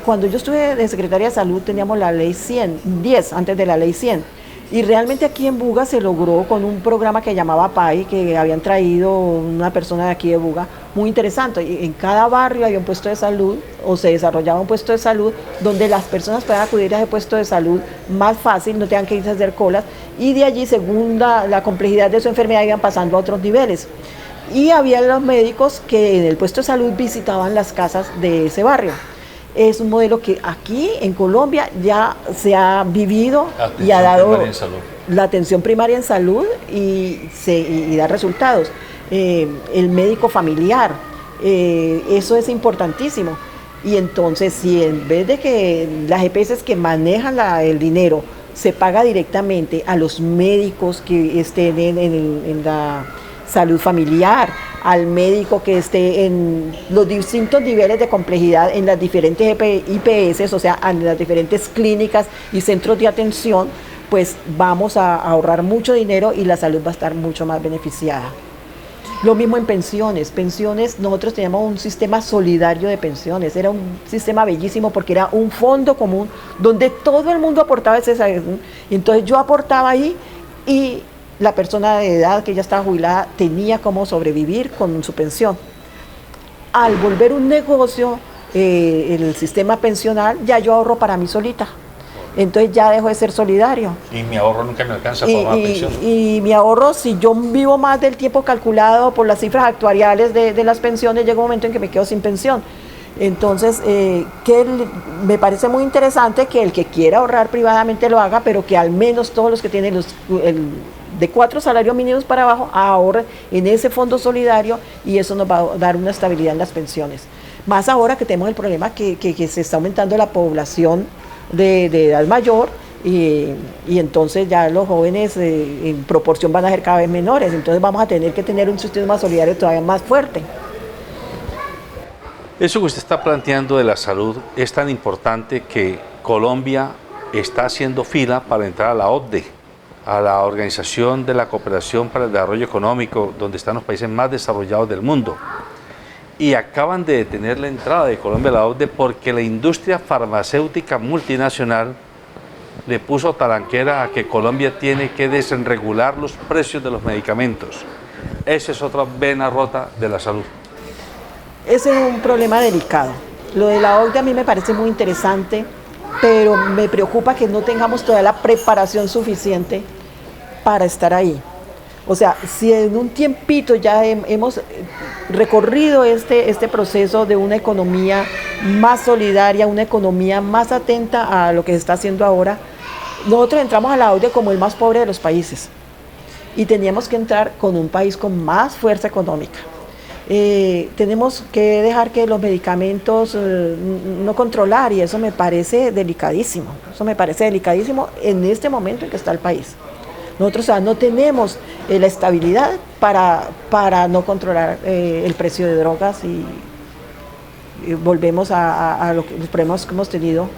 Cuando yo estuve de secretaria de salud teníamos la ley 10, antes de la ley 100, y realmente aquí en Buga se logró con un programa que llamaba PAI, que habían traído una persona de aquí de Buga, muy interesante. En cada barrio había un puesto de salud, o se desarrollaba un puesto de salud, donde las personas puedan acudir a ese puesto de salud más fácil, no tengan que irse a hacer colas, y de allí, según la complejidad de su enfermedad, iban pasando a otros niveles. Y había los médicos que en el puesto de salud visitaban las casas de ese barrio. Es un modelo que aquí en Colombia ya se ha vivido y ha dado la atención primaria en salud y da resultados. El médico familiar, eso es importantísimo. Y entonces, si en vez de que las EPS que manejan el dinero se paga directamente a los médicos que estén en la salud familiar, al médico que esté en los distintos niveles de complejidad en las diferentes IPS, o sea, en las diferentes clínicas y centros de atención, pues vamos a ahorrar mucho dinero y la salud va a estar mucho más beneficiada. Lo mismo en pensiones. Nosotros teníamos un sistema solidario de pensiones, era un sistema bellísimo porque era un fondo común donde todo el mundo aportaba ese salario, y entonces yo aportaba ahí y la persona de edad que ya estaba jubilada tenía cómo sobrevivir con su pensión. Al volver un negocio, el sistema pensional, ya yo ahorro para mí solita. Entonces ya dejo de ser solidario. Y mi ahorro nunca me alcanza para pagar pensión. Y mi ahorro, si yo vivo más del tiempo calculado por las cifras actuariales de las pensiones, llega un momento en que me quedo sin pensión. Entonces, me parece muy interesante que el que quiera ahorrar privadamente lo haga, pero que al menos todos los que tienen de 4 salarios mínimos para abajo ahorren en ese fondo solidario, y eso nos va a dar una estabilidad en las pensiones. Más ahora que tenemos el problema que se está aumentando la población de edad mayor, y entonces ya los jóvenes en proporción van a ser cada vez menores, entonces vamos a tener que tener un sistema solidario todavía más fuerte. Eso que usted está planteando de la salud es tan importante que Colombia está haciendo fila para entrar a la OCDE. a la Organización de la Cooperación para el Desarrollo Económico, donde están los países más desarrollados del mundo. Y acaban de detener la entrada de Colombia a la OCDE porque la industria farmacéutica multinacional le puso talanquera a que Colombia tiene que desregular los precios de los medicamentos. Esa es otra vena rota de la salud. Ese es un problema delicado. Lo de la OCDE a mí me parece muy interesante, pero me preocupa que no tengamos toda la preparación suficiente para estar ahí. O sea, si en un tiempito ya hemos recorrido este proceso de una economía más solidaria, una economía más atenta a lo que se está haciendo ahora, nosotros entramos a la OCDE como el más pobre de los países y teníamos que entrar con un país con más fuerza económica. Tenemos que dejar que los medicamentos no controlar, y eso me parece delicadísimo. Eso me parece delicadísimo en este momento en que está el país. Nosotros no tenemos la estabilidad para no controlar el precio de drogas y volvemos a los problemas que hemos tenido,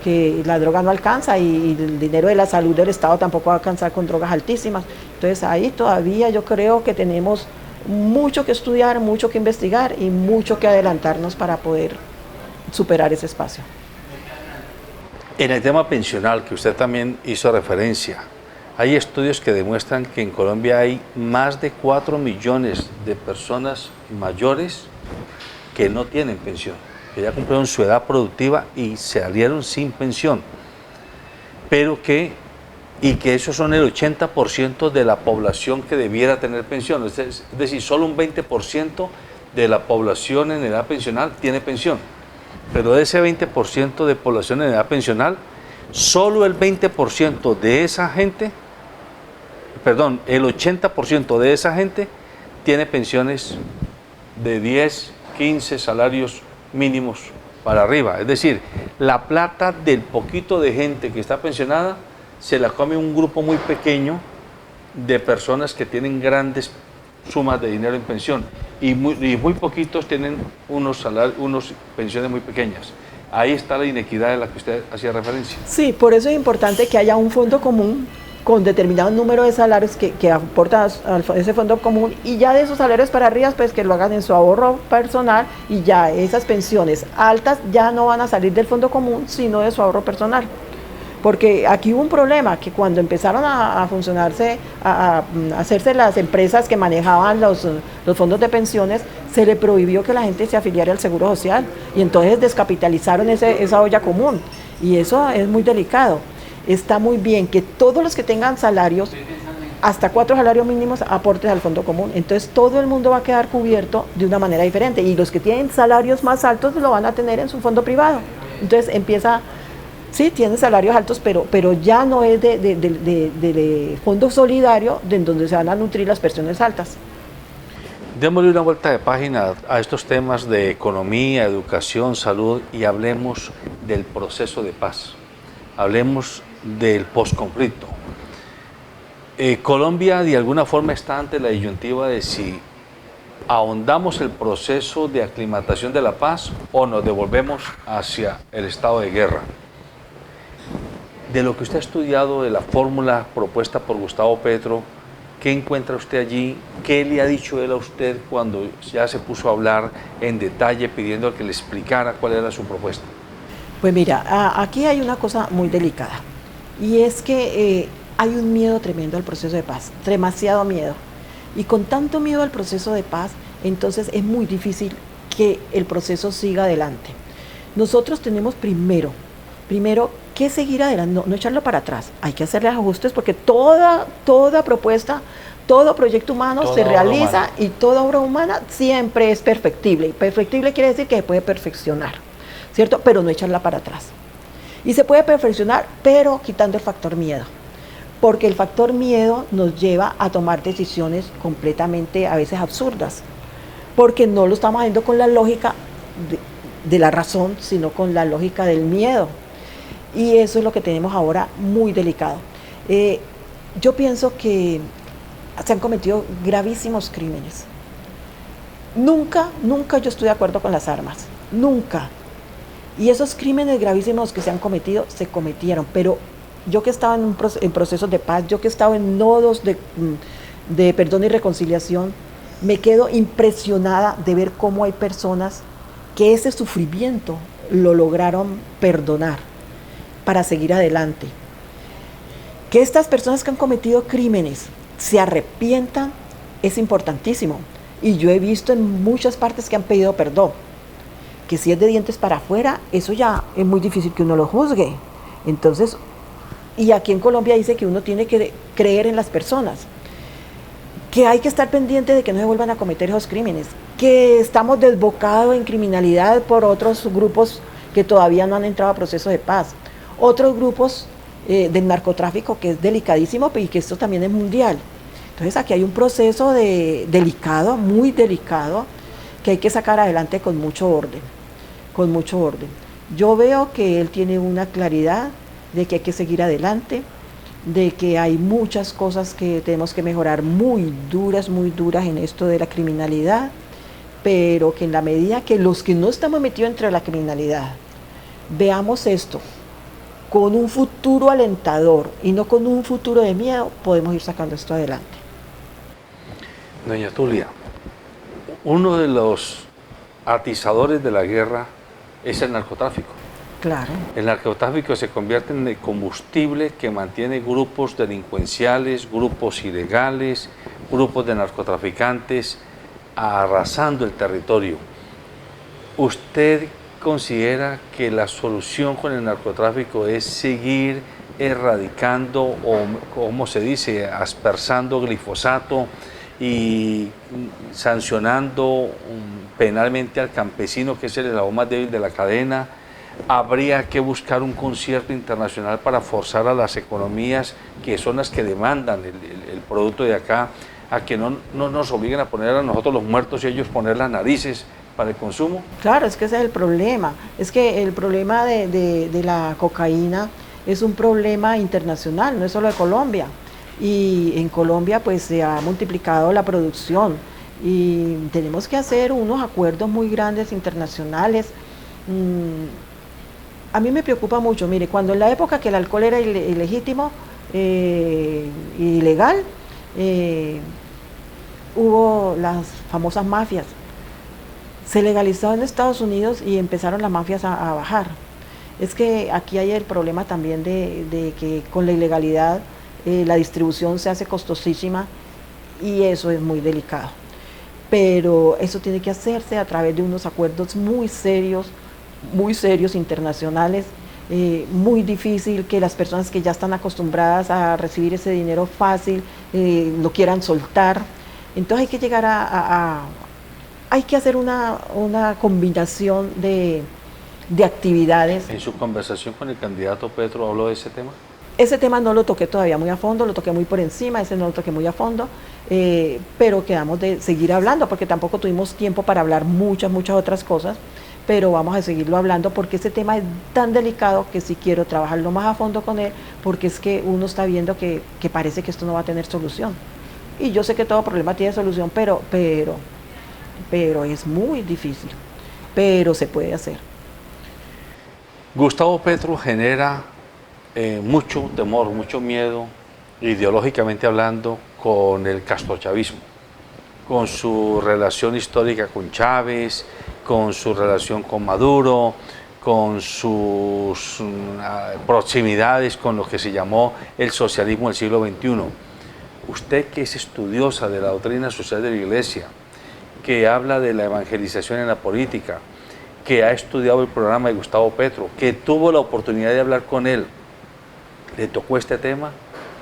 que la droga no alcanza y el dinero de la salud del Estado tampoco va a alcanzar con drogas altísimas. Entonces ahí todavía yo creo que tenemos mucho que estudiar, mucho que investigar y mucho que adelantarnos para poder superar ese espacio. En el tema pensional, que usted también hizo referencia, hay estudios que demuestran que en Colombia hay más de 4 millones de personas mayores que no tienen pensión, que ya cumplieron su edad productiva y salieron sin pensión, y que esos son el 80% de la población que debiera tener pensión, es decir, solo un 20% de la población en edad pensional tiene pensión, pero de ese 20% de población en edad pensional, solo el 20% de esa gente, el 80% de esa gente tiene pensiones de 10, 15 salarios mínimos para arriba, es decir, la plata del poquito de gente que está pensionada se la come un grupo muy pequeño de personas que tienen grandes sumas de dinero en pensión y muy poquitos tienen unos pensiones muy pequeñas. Ahí está la inequidad de la que usted hacía referencia. Sí, por eso es importante que haya un fondo común con determinado número de salarios que aporta a ese fondo común, y ya de esos salarios para arriba, pues que lo hagan en su ahorro personal, y ya esas pensiones altas ya no van a salir del fondo común, sino de su ahorro personal. Porque aquí hubo un problema, que cuando empezaron a funcionarse, a hacerse las empresas que manejaban los fondos de pensiones, se le prohibió que la gente se afiliara al Seguro Social, y entonces descapitalizaron esa olla común, y eso es muy delicado. Está muy bien que todos los que tengan salarios, hasta 4 salarios mínimos, aporten al fondo común, entonces todo el mundo va a quedar cubierto de una manera diferente, y los que tienen salarios más altos lo van a tener en su fondo privado. Entonces empieza... Sí, tienen salarios altos, pero ya no es de fondo solidario de donde se van a nutrir las pensiones altas. Démosle una vuelta de página a estos temas de economía, educación, salud, y hablemos del proceso de paz. Hablemos del posconflicto. Colombia de alguna forma está ante la disyuntiva de si ahondamos el proceso de aclimatación de la paz o nos devolvemos hacia el estado de guerra. De lo que usted ha estudiado, de la fórmula propuesta por Gustavo Petro, ¿qué encuentra usted allí? ¿Qué le ha dicho él a usted cuando ya se puso a hablar en detalle pidiendo que le explicara cuál era su propuesta? Pues mira, aquí hay una cosa muy delicada, y es que hay un miedo tremendo al proceso de paz, demasiado miedo. Y con tanto miedo al proceso de paz, entonces es muy difícil que el proceso siga adelante. Nosotros tenemos primero que seguir adelante, no echarlo para atrás. Hay que hacerle ajustes, porque toda propuesta, todo proyecto humano se realiza, y toda obra humana siempre es perfectible. Y perfectible quiere decir que se puede perfeccionar, ¿cierto? Pero no echarla para atrás. Y se puede perfeccionar, pero quitando el factor miedo. Porque el factor miedo nos lleva a tomar decisiones completamente a veces absurdas. Porque no lo estamos haciendo con la lógica de la razón, sino con la lógica del miedo. Y eso es lo que tenemos ahora muy delicado. Yo pienso que se han cometido gravísimos crímenes. Nunca yo estoy de acuerdo con las armas, nunca. Y esos crímenes gravísimos que se han cometido, se cometieron, pero yo que he estado en procesos de paz, yo que he estado en nodos de perdón y reconciliación, me quedo impresionada de ver cómo hay personas que ese sufrimiento lo lograron perdonar para seguir adelante. Que estas personas que han cometido crímenes se arrepientan es importantísimo. Y yo he visto en muchas partes que han pedido perdón. Que si es de dientes para afuera, eso ya es muy difícil que uno lo juzgue. Entonces, y aquí en Colombia dice que uno tiene que creer en las personas. Que hay que estar pendiente de que no se vuelvan a cometer esos crímenes. Que estamos desbocados en criminalidad por otros grupos que todavía no han entrado a proceso de paz. Otros grupos del narcotráfico que es delicadísimo y que esto también es mundial. Entonces aquí hay un proceso delicado, muy delicado, que hay que sacar adelante con mucho orden, con mucho orden. Yo veo que él tiene una claridad de que hay que seguir adelante, de que hay muchas cosas que tenemos que mejorar muy duras en esto de la criminalidad, pero que en la medida que los que no estamos metidos entre la criminalidad veamos esto con un futuro alentador y no con un futuro de miedo, podemos ir sacando esto adelante. Doña Tulia, uno de los atizadores de la guerra es el narcotráfico. Claro. El narcotráfico se convierte en el combustible que mantiene grupos delincuenciales, grupos ilegales, grupos de narcotraficantes arrasando el territorio. ¿Usted considera que la solución con el narcotráfico es seguir erradicando o, como se dice, aspersando glifosato y sancionando penalmente al campesino, que es el eslabón más débil de la cadena? ¿Habría que buscar un concierto internacional para forzar a las economías, que son las que demandan el producto de acá, a que no nos obliguen a poner a nosotros los muertos y ellos poner las narices para el consumo? Claro, es que ese es el problema. Es que el problema de la cocaína es un problema internacional, no es solo de Colombia. Y en Colombia pues se ha multiplicado la producción y tenemos que hacer unos acuerdos muy grandes internacionales. A mí me preocupa mucho, mire, cuando en la época que el alcohol era ilegítimo, ilegal, hubo las famosas mafias. Se legalizó en Estados Unidos y empezaron las mafias a bajar. Es que aquí hay el problema también de que con la ilegalidad la distribución se hace costosísima y eso es muy delicado. Pero eso tiene que hacerse a través de unos acuerdos muy serios internacionales. Muy difícil que las personas que ya están acostumbradas a recibir ese dinero fácil lo quieran soltar. Entonces hay que llegar hay que hacer una combinación de actividades. ¿En su conversación con el candidato Petro habló de ese tema? Ese tema no lo toqué todavía muy a fondo, lo toqué muy por encima, ese no lo toqué muy a fondo, pero quedamos de seguir hablando porque tampoco tuvimos tiempo para hablar muchas otras cosas, pero vamos a seguirlo hablando porque ese tema es tan delicado que sí quiero trabajarlo más a fondo con él, porque es que uno está viendo que parece que esto no va a tener solución. Y yo sé que todo problema tiene solución, pero es muy difícil, pero se puede hacer. Gustavo Petro genera mucho temor, mucho miedo, ideológicamente hablando, con el castrochavismo, con su relación histórica con Chávez, con su relación con Maduro, con sus proximidades con lo que se llamó el socialismo del siglo XXI. Usted, que es estudiosa de la doctrina social de la Iglesia, que habla de la evangelización en la política, que ha estudiado el programa de Gustavo Petro, que tuvo la oportunidad de hablar con él, ¿le tocó este tema?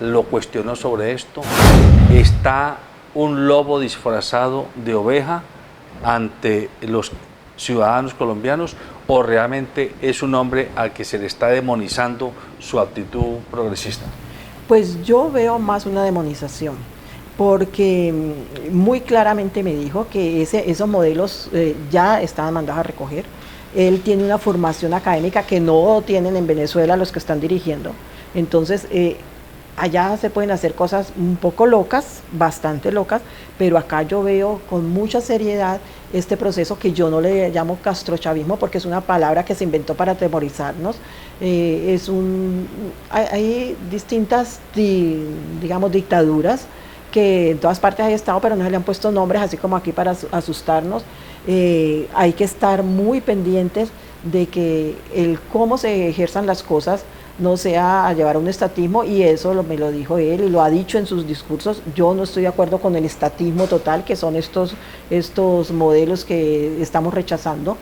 ¿Lo cuestionó sobre esto? ¿Está un lobo disfrazado de oveja ante los ciudadanos colombianos o realmente es un hombre al que se le está demonizando su actitud progresista? Pues yo veo más una demonización, porque muy claramente me dijo que esos modelos ya estaban mandados a recoger. Él tiene una formación académica que no tienen en Venezuela los que están dirigiendo. Entonces, allá se pueden hacer cosas un poco locas, bastante locas, pero acá yo veo con mucha seriedad este proceso que yo no le llamo castrochavismo porque es una palabra que se inventó para atemorizarnos. Hay distintas, digamos, dictaduras que en todas partes hay estado, pero no se le han puesto nombres, así como aquí para asustarnos. Hay que estar muy pendientes de que el cómo se ejerzan las cosas no sea a llevar a un estatismo, y eso me lo dijo él y lo ha dicho en sus discursos. Yo no estoy de acuerdo con el estatismo total, que son estos modelos que estamos rechazando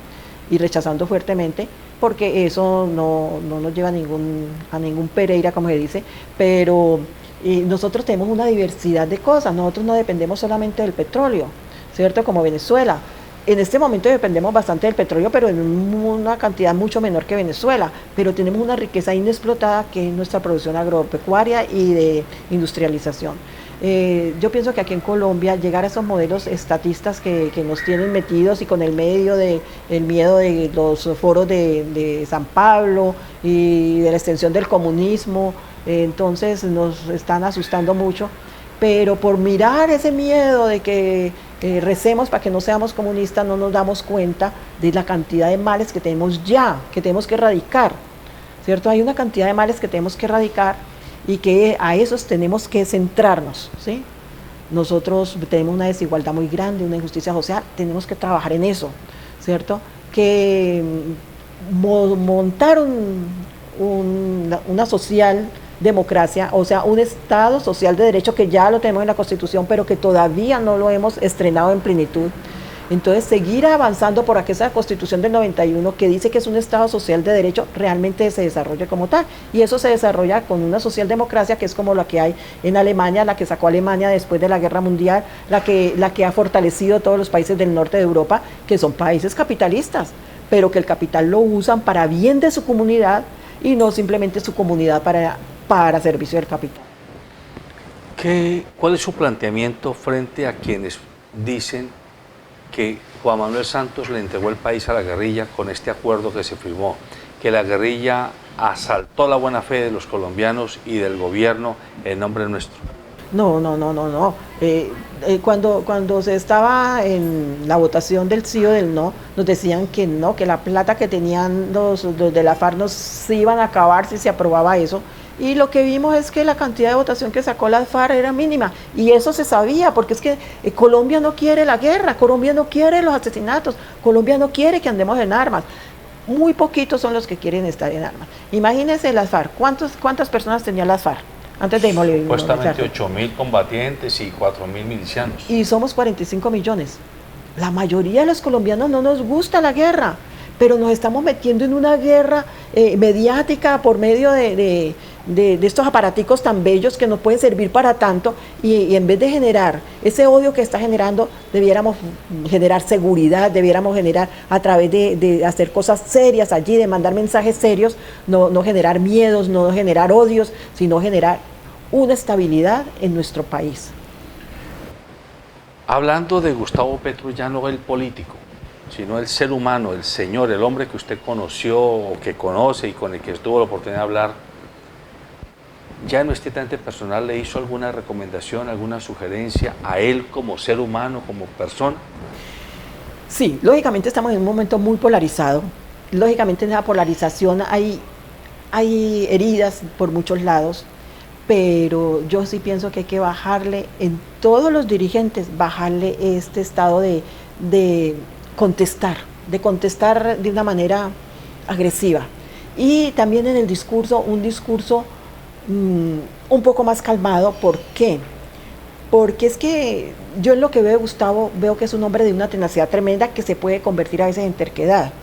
y rechazando fuertemente, porque eso no nos lleva a ningún Pereira, como se dice, pero nosotros tenemos una diversidad de cosas. Nosotros no dependemos solamente del petróleo, ¿cierto? Como Venezuela. En este momento dependemos bastante del petróleo, pero en una cantidad mucho menor que Venezuela, pero tenemos una riqueza inexplotada que es nuestra producción agropecuaria y de industrialización. Yo pienso que aquí en Colombia llegar a esos modelos estatistas que nos tienen metidos, y con el miedo de los foros de San Pablo y de la extensión del comunismo, entonces nos están asustando mucho, pero por mirar ese miedo de que recemos para que no seamos comunistas, no nos damos cuenta de la cantidad de males que tenemos ya, que tenemos que erradicar, ¿cierto? Hay una cantidad de males que tenemos que erradicar y que a esos tenemos que centrarnos, ¿sí? Nosotros tenemos una desigualdad muy grande, una injusticia social, tenemos que trabajar en eso, ¿cierto? Que montar una social democracia, o sea, un Estado social de derecho que ya lo tenemos en la Constitución, pero que todavía no lo hemos estrenado en plenitud. Entonces, seguir avanzando por esa Constitución del 91 que dice que es un Estado social de derecho, realmente se desarrolle como tal. Y eso se desarrolla con una socialdemocracia que es como la que hay en Alemania, la que sacó Alemania después de la Guerra Mundial, la que ha fortalecido todos los países del norte de Europa, que son países capitalistas, pero que el capital lo usan para bien de su comunidad y no simplemente su comunidad para servicio del capital. ¿Cuál es su planteamiento frente a quienes dicen que Juan Manuel Santos le entregó el país a la guerrilla con este acuerdo que se firmó, que la guerrilla asaltó la buena fe de los colombianos y del gobierno en nombre nuestro? No. Cuando se estaba en la votación del sí o del no, nos decían que no, que la plata que tenían los de la FARC se iban a acabar si se aprobaba eso. Y lo que vimos es que la cantidad de votación que sacó la FARC era mínima, y eso se sabía, porque es que Colombia no quiere la guerra, Colombia no quiere los asesinatos, Colombia no quiere que andemos en armas. Muy poquitos son los que quieren estar en armas. Imagínense las FARC, ¿cuántas personas tenía las FARC antes de supuestamente 8.000 combatientes y 4.000 milicianos. Y somos 45 millones. La mayoría de los colombianos no nos gusta la guerra, pero nos estamos metiendo en una guerra mediática por medio de estos aparaticos tan bellos que nos pueden servir para tanto, y en vez de generar ese odio que está generando, debiéramos generar seguridad, debiéramos generar a través de hacer cosas serias allí, de mandar mensajes serios, no generar miedos, no generar odios, sino generar una estabilidad en nuestro país. Hablando de Gustavo Petro, ya no el político, sino el ser humano, el señor, el hombre que usted conoció o que conoce y con el que tuvo la oportunidad de hablar, ¿ya en este estrictamente personal le hizo alguna recomendación, alguna sugerencia a él como ser humano, como persona? Sí, lógicamente estamos en un momento muy polarizado. Lógicamente en esa polarización hay heridas por muchos lados, pero yo sí pienso que hay que bajarle, en todos los dirigentes, bajarle este estado de contestar de una manera agresiva. Y también en el discurso, un discurso un poco más calmado. ¿Por qué? Porque es que yo en lo que veo de Gustavo, veo que es un hombre de una tenacidad tremenda que se puede convertir a veces en terquedad.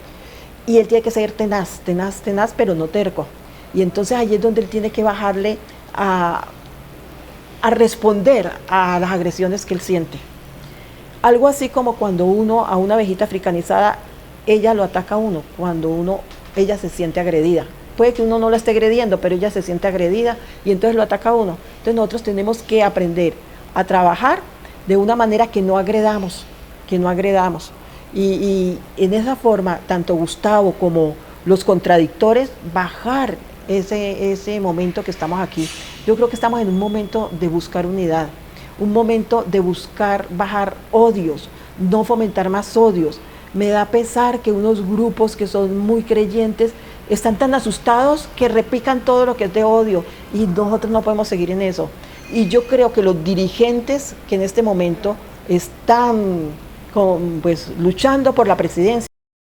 Y él tiene que ser tenaz, pero no terco. Y entonces ahí es donde él tiene que bajarle a responder a las agresiones que él siente. Algo así como cuando uno a una abejita africanizada, ella lo ataca a uno, ella se siente agredida. Puede que uno no la esté agrediendo, pero ella se siente agredida y entonces lo ataca a uno. Entonces nosotros tenemos que aprender a trabajar de una manera que no agredamos. Y en esa forma, tanto Gustavo como los contradictores, bajar ese momento que estamos aquí. Yo creo que estamos en un momento de buscar unidad, un momento de buscar bajar odios, no fomentar más odios. Me da pesar que unos grupos que son muy creyentes están tan asustados que repican todo lo que es de odio y nosotros no podemos seguir en eso. Y yo creo que los dirigentes que en este momento están pues, luchando por la presidencia,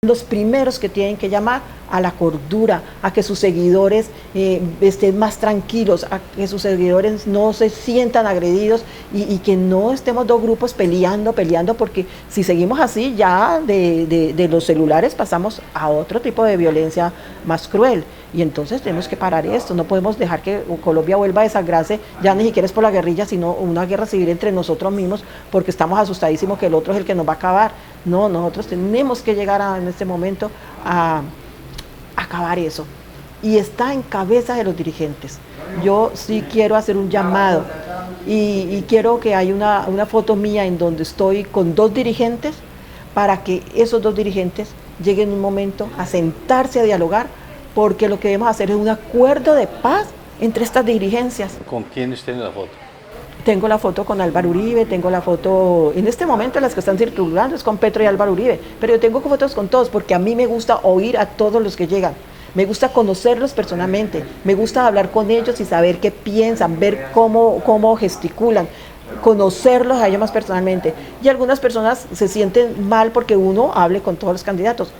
los primeros que tienen que llamar a la cordura, a que sus seguidores estén más tranquilos, a que sus seguidores no se sientan agredidos y que no estemos dos grupos peleando, porque si seguimos así ya de los celulares pasamos a otro tipo de violencia más cruel. Y entonces tenemos que parar esto, no podemos dejar que Colombia vuelva a desangrarse, ya ni siquiera es por la guerrilla, sino una guerra civil entre nosotros mismos, porque estamos asustadísimos que el otro es el que nos va a acabar. No, nosotros tenemos que llegar en este momento a acabar eso. Y está en cabeza de los dirigentes. Yo sí quiero hacer un llamado y quiero que haya una foto mía en donde estoy con dos dirigentes para que esos dos dirigentes lleguen un momento a sentarse a dialogar, porque lo que debemos hacer es un acuerdo de paz entre estas dirigencias. ¿Con quiénes tiene la foto? Tengo la foto con Álvaro Uribe, tengo la foto, en este momento las que están circulando es con Petro y Álvaro Uribe, pero yo tengo fotos con todos porque a mí me gusta oír a todos los que llegan, me gusta conocerlos personalmente, me gusta hablar con ellos y saber qué piensan, ver cómo gesticulan, conocerlos a ellos más personalmente. Y algunas personas se sienten mal porque uno hable con todos los candidatos,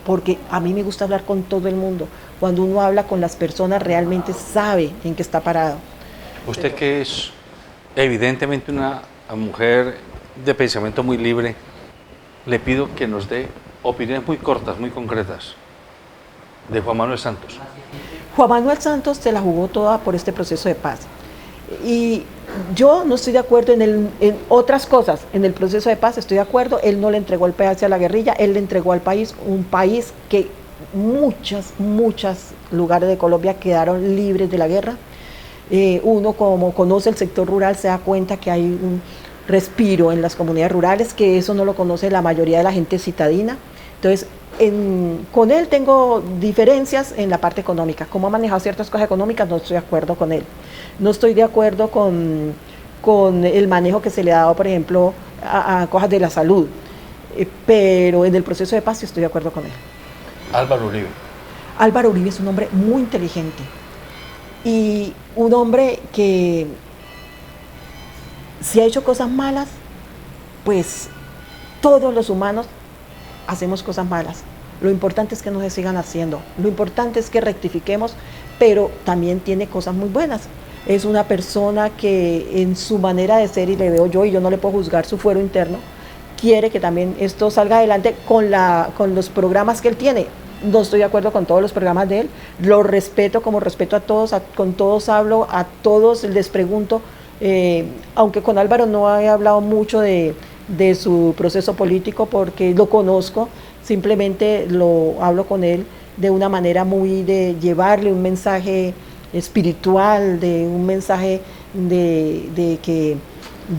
porque a mí me gusta hablar con todo el mundo. Cuando uno habla con las personas realmente sabe en qué está parado. Usted que es evidentemente una mujer de pensamiento muy libre, le pido que nos dé opiniones muy cortas, muy concretas de Juan Manuel Santos. Juan Manuel Santos se la jugó toda por este proceso de paz. Y yo no estoy de acuerdo en otras cosas. En el proceso de paz estoy de acuerdo. Él no le entregó el país a la guerrilla, él le entregó al país un país que muchos lugares de Colombia quedaron libres de la guerra. Uno como conoce el sector rural se da cuenta que hay un respiro en las comunidades rurales, que eso no lo conoce la mayoría de la gente citadina. Entonces, con él tengo diferencias en la parte económica. Cómo ha manejado ciertas cosas económicas, no estoy de acuerdo con él. No estoy de acuerdo con el manejo que se le ha dado, por ejemplo, a cosas de la salud. Pero en el proceso de paz sí estoy de acuerdo con él. Álvaro Uribe. Álvaro Uribe es un hombre muy inteligente y un hombre que si ha hecho cosas malas, pues todos los humanos hacemos cosas malas. Lo importante es que no se sigan haciendo, lo importante es que rectifiquemos, pero también tiene cosas muy buenas. Es una persona que en su manera de ser, y le veo yo, y yo no le puedo juzgar su fuero interno, quiere que también esto salga adelante con los programas que él tiene. No estoy de acuerdo con todos los programas de él, lo respeto como respeto a todos, con todos hablo, a todos les pregunto, aunque con Álvaro no he hablado mucho de su proceso político porque lo conozco, simplemente lo hablo con él de una manera muy de llevarle un mensaje espiritual, de un mensaje de que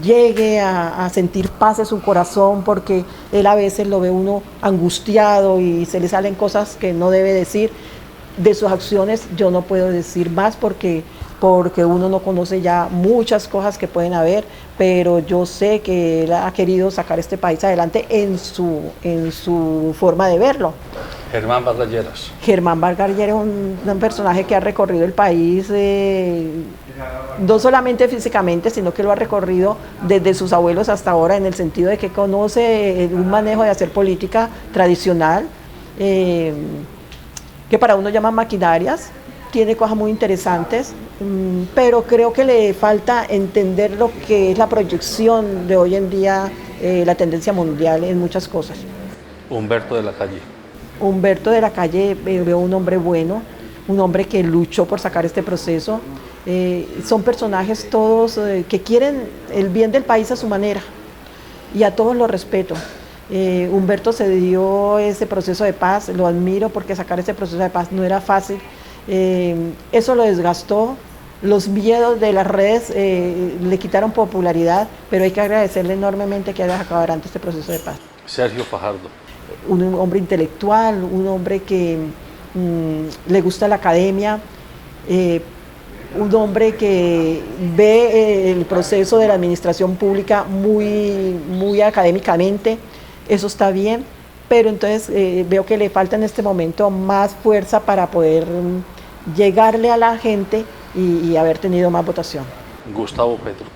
llegue a sentir paz en su corazón, porque él a veces lo ve uno angustiado y se le salen cosas que no debe decir. De sus acciones yo no puedo decir más porque uno no conoce ya muchas cosas que pueden haber, pero yo sé que él ha querido sacar este país adelante en su forma de verlo. Germán Vargas Lleras. Germán Vargas Lleras es un personaje que ha recorrido el país, no solamente físicamente, sino que lo ha recorrido desde sus abuelos hasta ahora, en el sentido de que conoce un manejo de hacer política tradicional, que para uno llaman maquinarias, tiene cosas muy interesantes, pero creo que le falta entender lo que es la proyección de hoy en día, la tendencia mundial en muchas cosas. Humberto de la Calle. Humberto de la Calle, veo un hombre bueno, un hombre que luchó por sacar este proceso. Son personajes todos que quieren el bien del país a su manera y a todos los respeto. Humberto se dio ese proceso de paz, lo admiro porque sacar ese proceso de paz no era fácil. Eso lo desgastó, los miedos de las redes le quitaron popularidad, pero hay que agradecerle enormemente que haya sacado adelante este proceso de paz. Sergio Fajardo. Un hombre intelectual, un hombre que le gusta la academia, un hombre que ve el proceso de la administración pública muy académicamente, eso está bien, pero entonces veo que le falta en este momento más fuerza para poder llegarle a la gente y haber tenido más votación. Gustavo Petro.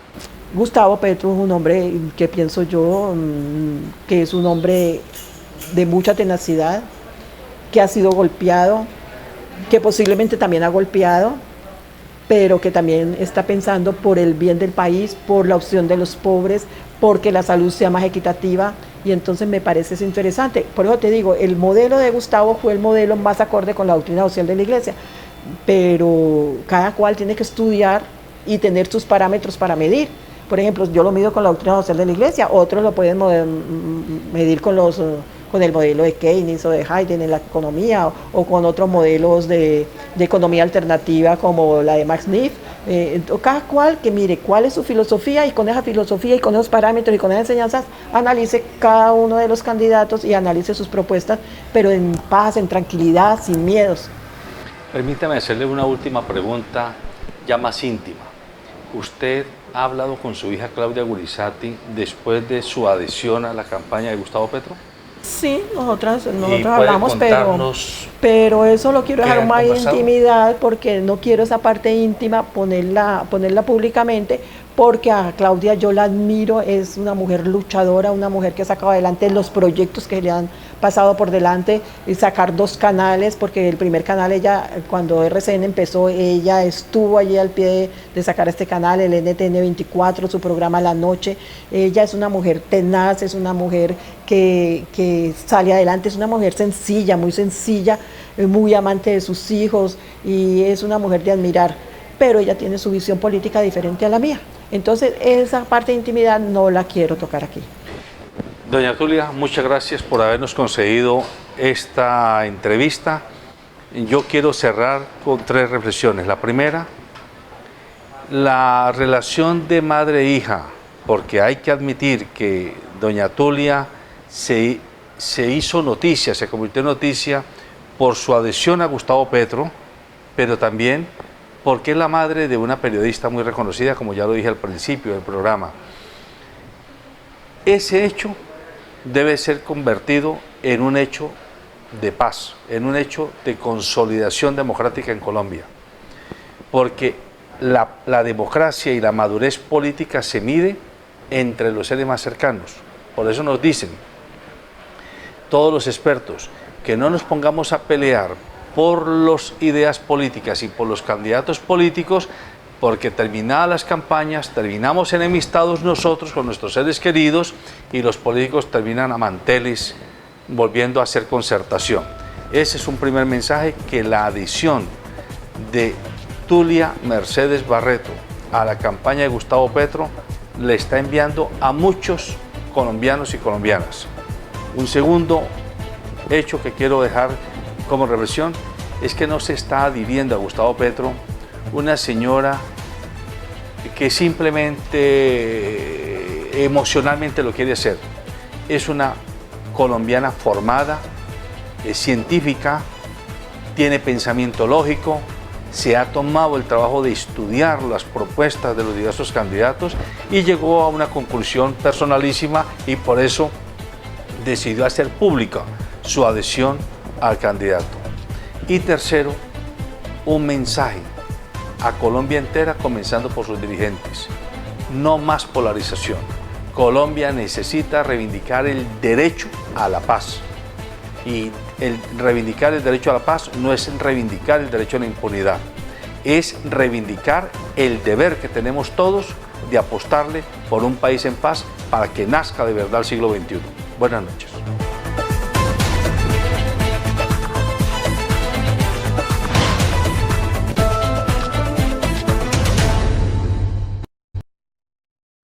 Gustavo Petro es un hombre que pienso yo que es un hombre de mucha tenacidad, que ha sido golpeado, que posiblemente también ha golpeado, pero que también está pensando por el bien del país, por la opción de los pobres, porque la salud sea más equitativa, y entonces me parece eso interesante. Por eso te digo, el modelo de Gustavo fue el modelo más acorde con la doctrina social de la Iglesia, pero cada cual tiene que estudiar y tener sus parámetros para medir. Por ejemplo, yo lo mido con la doctrina social de la Iglesia, otros lo pueden medir con el modelo de Keynes o de Hayden en la economía, o con otros modelos de economía alternativa como la de Max Neff. Cada cual que mire cuál es su filosofía, y con esa filosofía y con esos parámetros y con esas enseñanzas analice cada uno de los candidatos y analice sus propuestas, pero en paz, en tranquilidad, sin miedos. Permítame hacerle una última pregunta ya más íntima. ¿Usted ha hablado con su hija Claudia Gurizati después de su adhesión a la campaña de Gustavo Petro? Sí, nosotros hablamos, contarnos pero eso lo quiero dejar más conversado? intimidad, porque no quiero esa parte íntima ponerla públicamente, porque a Claudia yo la admiro, es una mujer luchadora, una mujer que ha sacado adelante los proyectos que le han pasado por delante, y sacar 2 canales, porque el primer canal ella, cuando RCN empezó, ella estuvo allí al pie de sacar este canal, el NTN 24, su programa La Noche. Ella es una mujer tenaz, es una mujer que sale adelante, es una mujer sencilla, muy amante de sus hijos, y es una mujer de admirar, pero ella tiene su visión política diferente a la mía. Entonces esa parte de intimidad no la quiero tocar aquí. Doña Tulia, muchas gracias por habernos concedido esta entrevista. Yo quiero cerrar con 3 reflexiones. La primera, la relación de madre e hija, porque hay que admitir que doña Tulia se hizo noticia, se convirtió en noticia por su adhesión a Gustavo Petro, pero también porque es la madre de una periodista muy reconocida, como ya lo dije al principio del programa. Ese hecho debe ser convertido en un hecho de paz, en un hecho de consolidación democrática en Colombia, porque la democracia y la madurez política se mide entre los seres más cercanos. Por eso nos dicen todos los expertos que no nos pongamos a pelear por las ideas políticas y por los candidatos políticos, porque terminadas las campañas terminamos enemistados nosotros con nuestros seres queridos, y los políticos terminan a manteles volviendo a hacer concertación. Ese es un primer mensaje, que la adición de Tulia Mercedes Barreto a la campaña de Gustavo Petro le está enviando a muchos colombianos y colombianas. Un segundo hecho que quiero dejar como reflexión es que no se está adhiriendo a Gustavo Petro una señora que simplemente emocionalmente lo quiere hacer. Es una colombiana formada, es científica, tiene pensamiento lógico, se ha tomado el trabajo de estudiar las propuestas de los diversos candidatos y llegó a una conclusión personalísima, y por eso decidió hacer pública su adhesión al candidato. Y tercero, un mensaje a Colombia entera, comenzando por sus dirigentes: no más polarización. Colombia necesita reivindicar el derecho a la paz, y el reivindicar el derecho a la paz no es reivindicar el derecho a la impunidad, es reivindicar el deber que tenemos todos de apostarle por un país en paz para que nazca de verdad el siglo XXI. Buenas noches.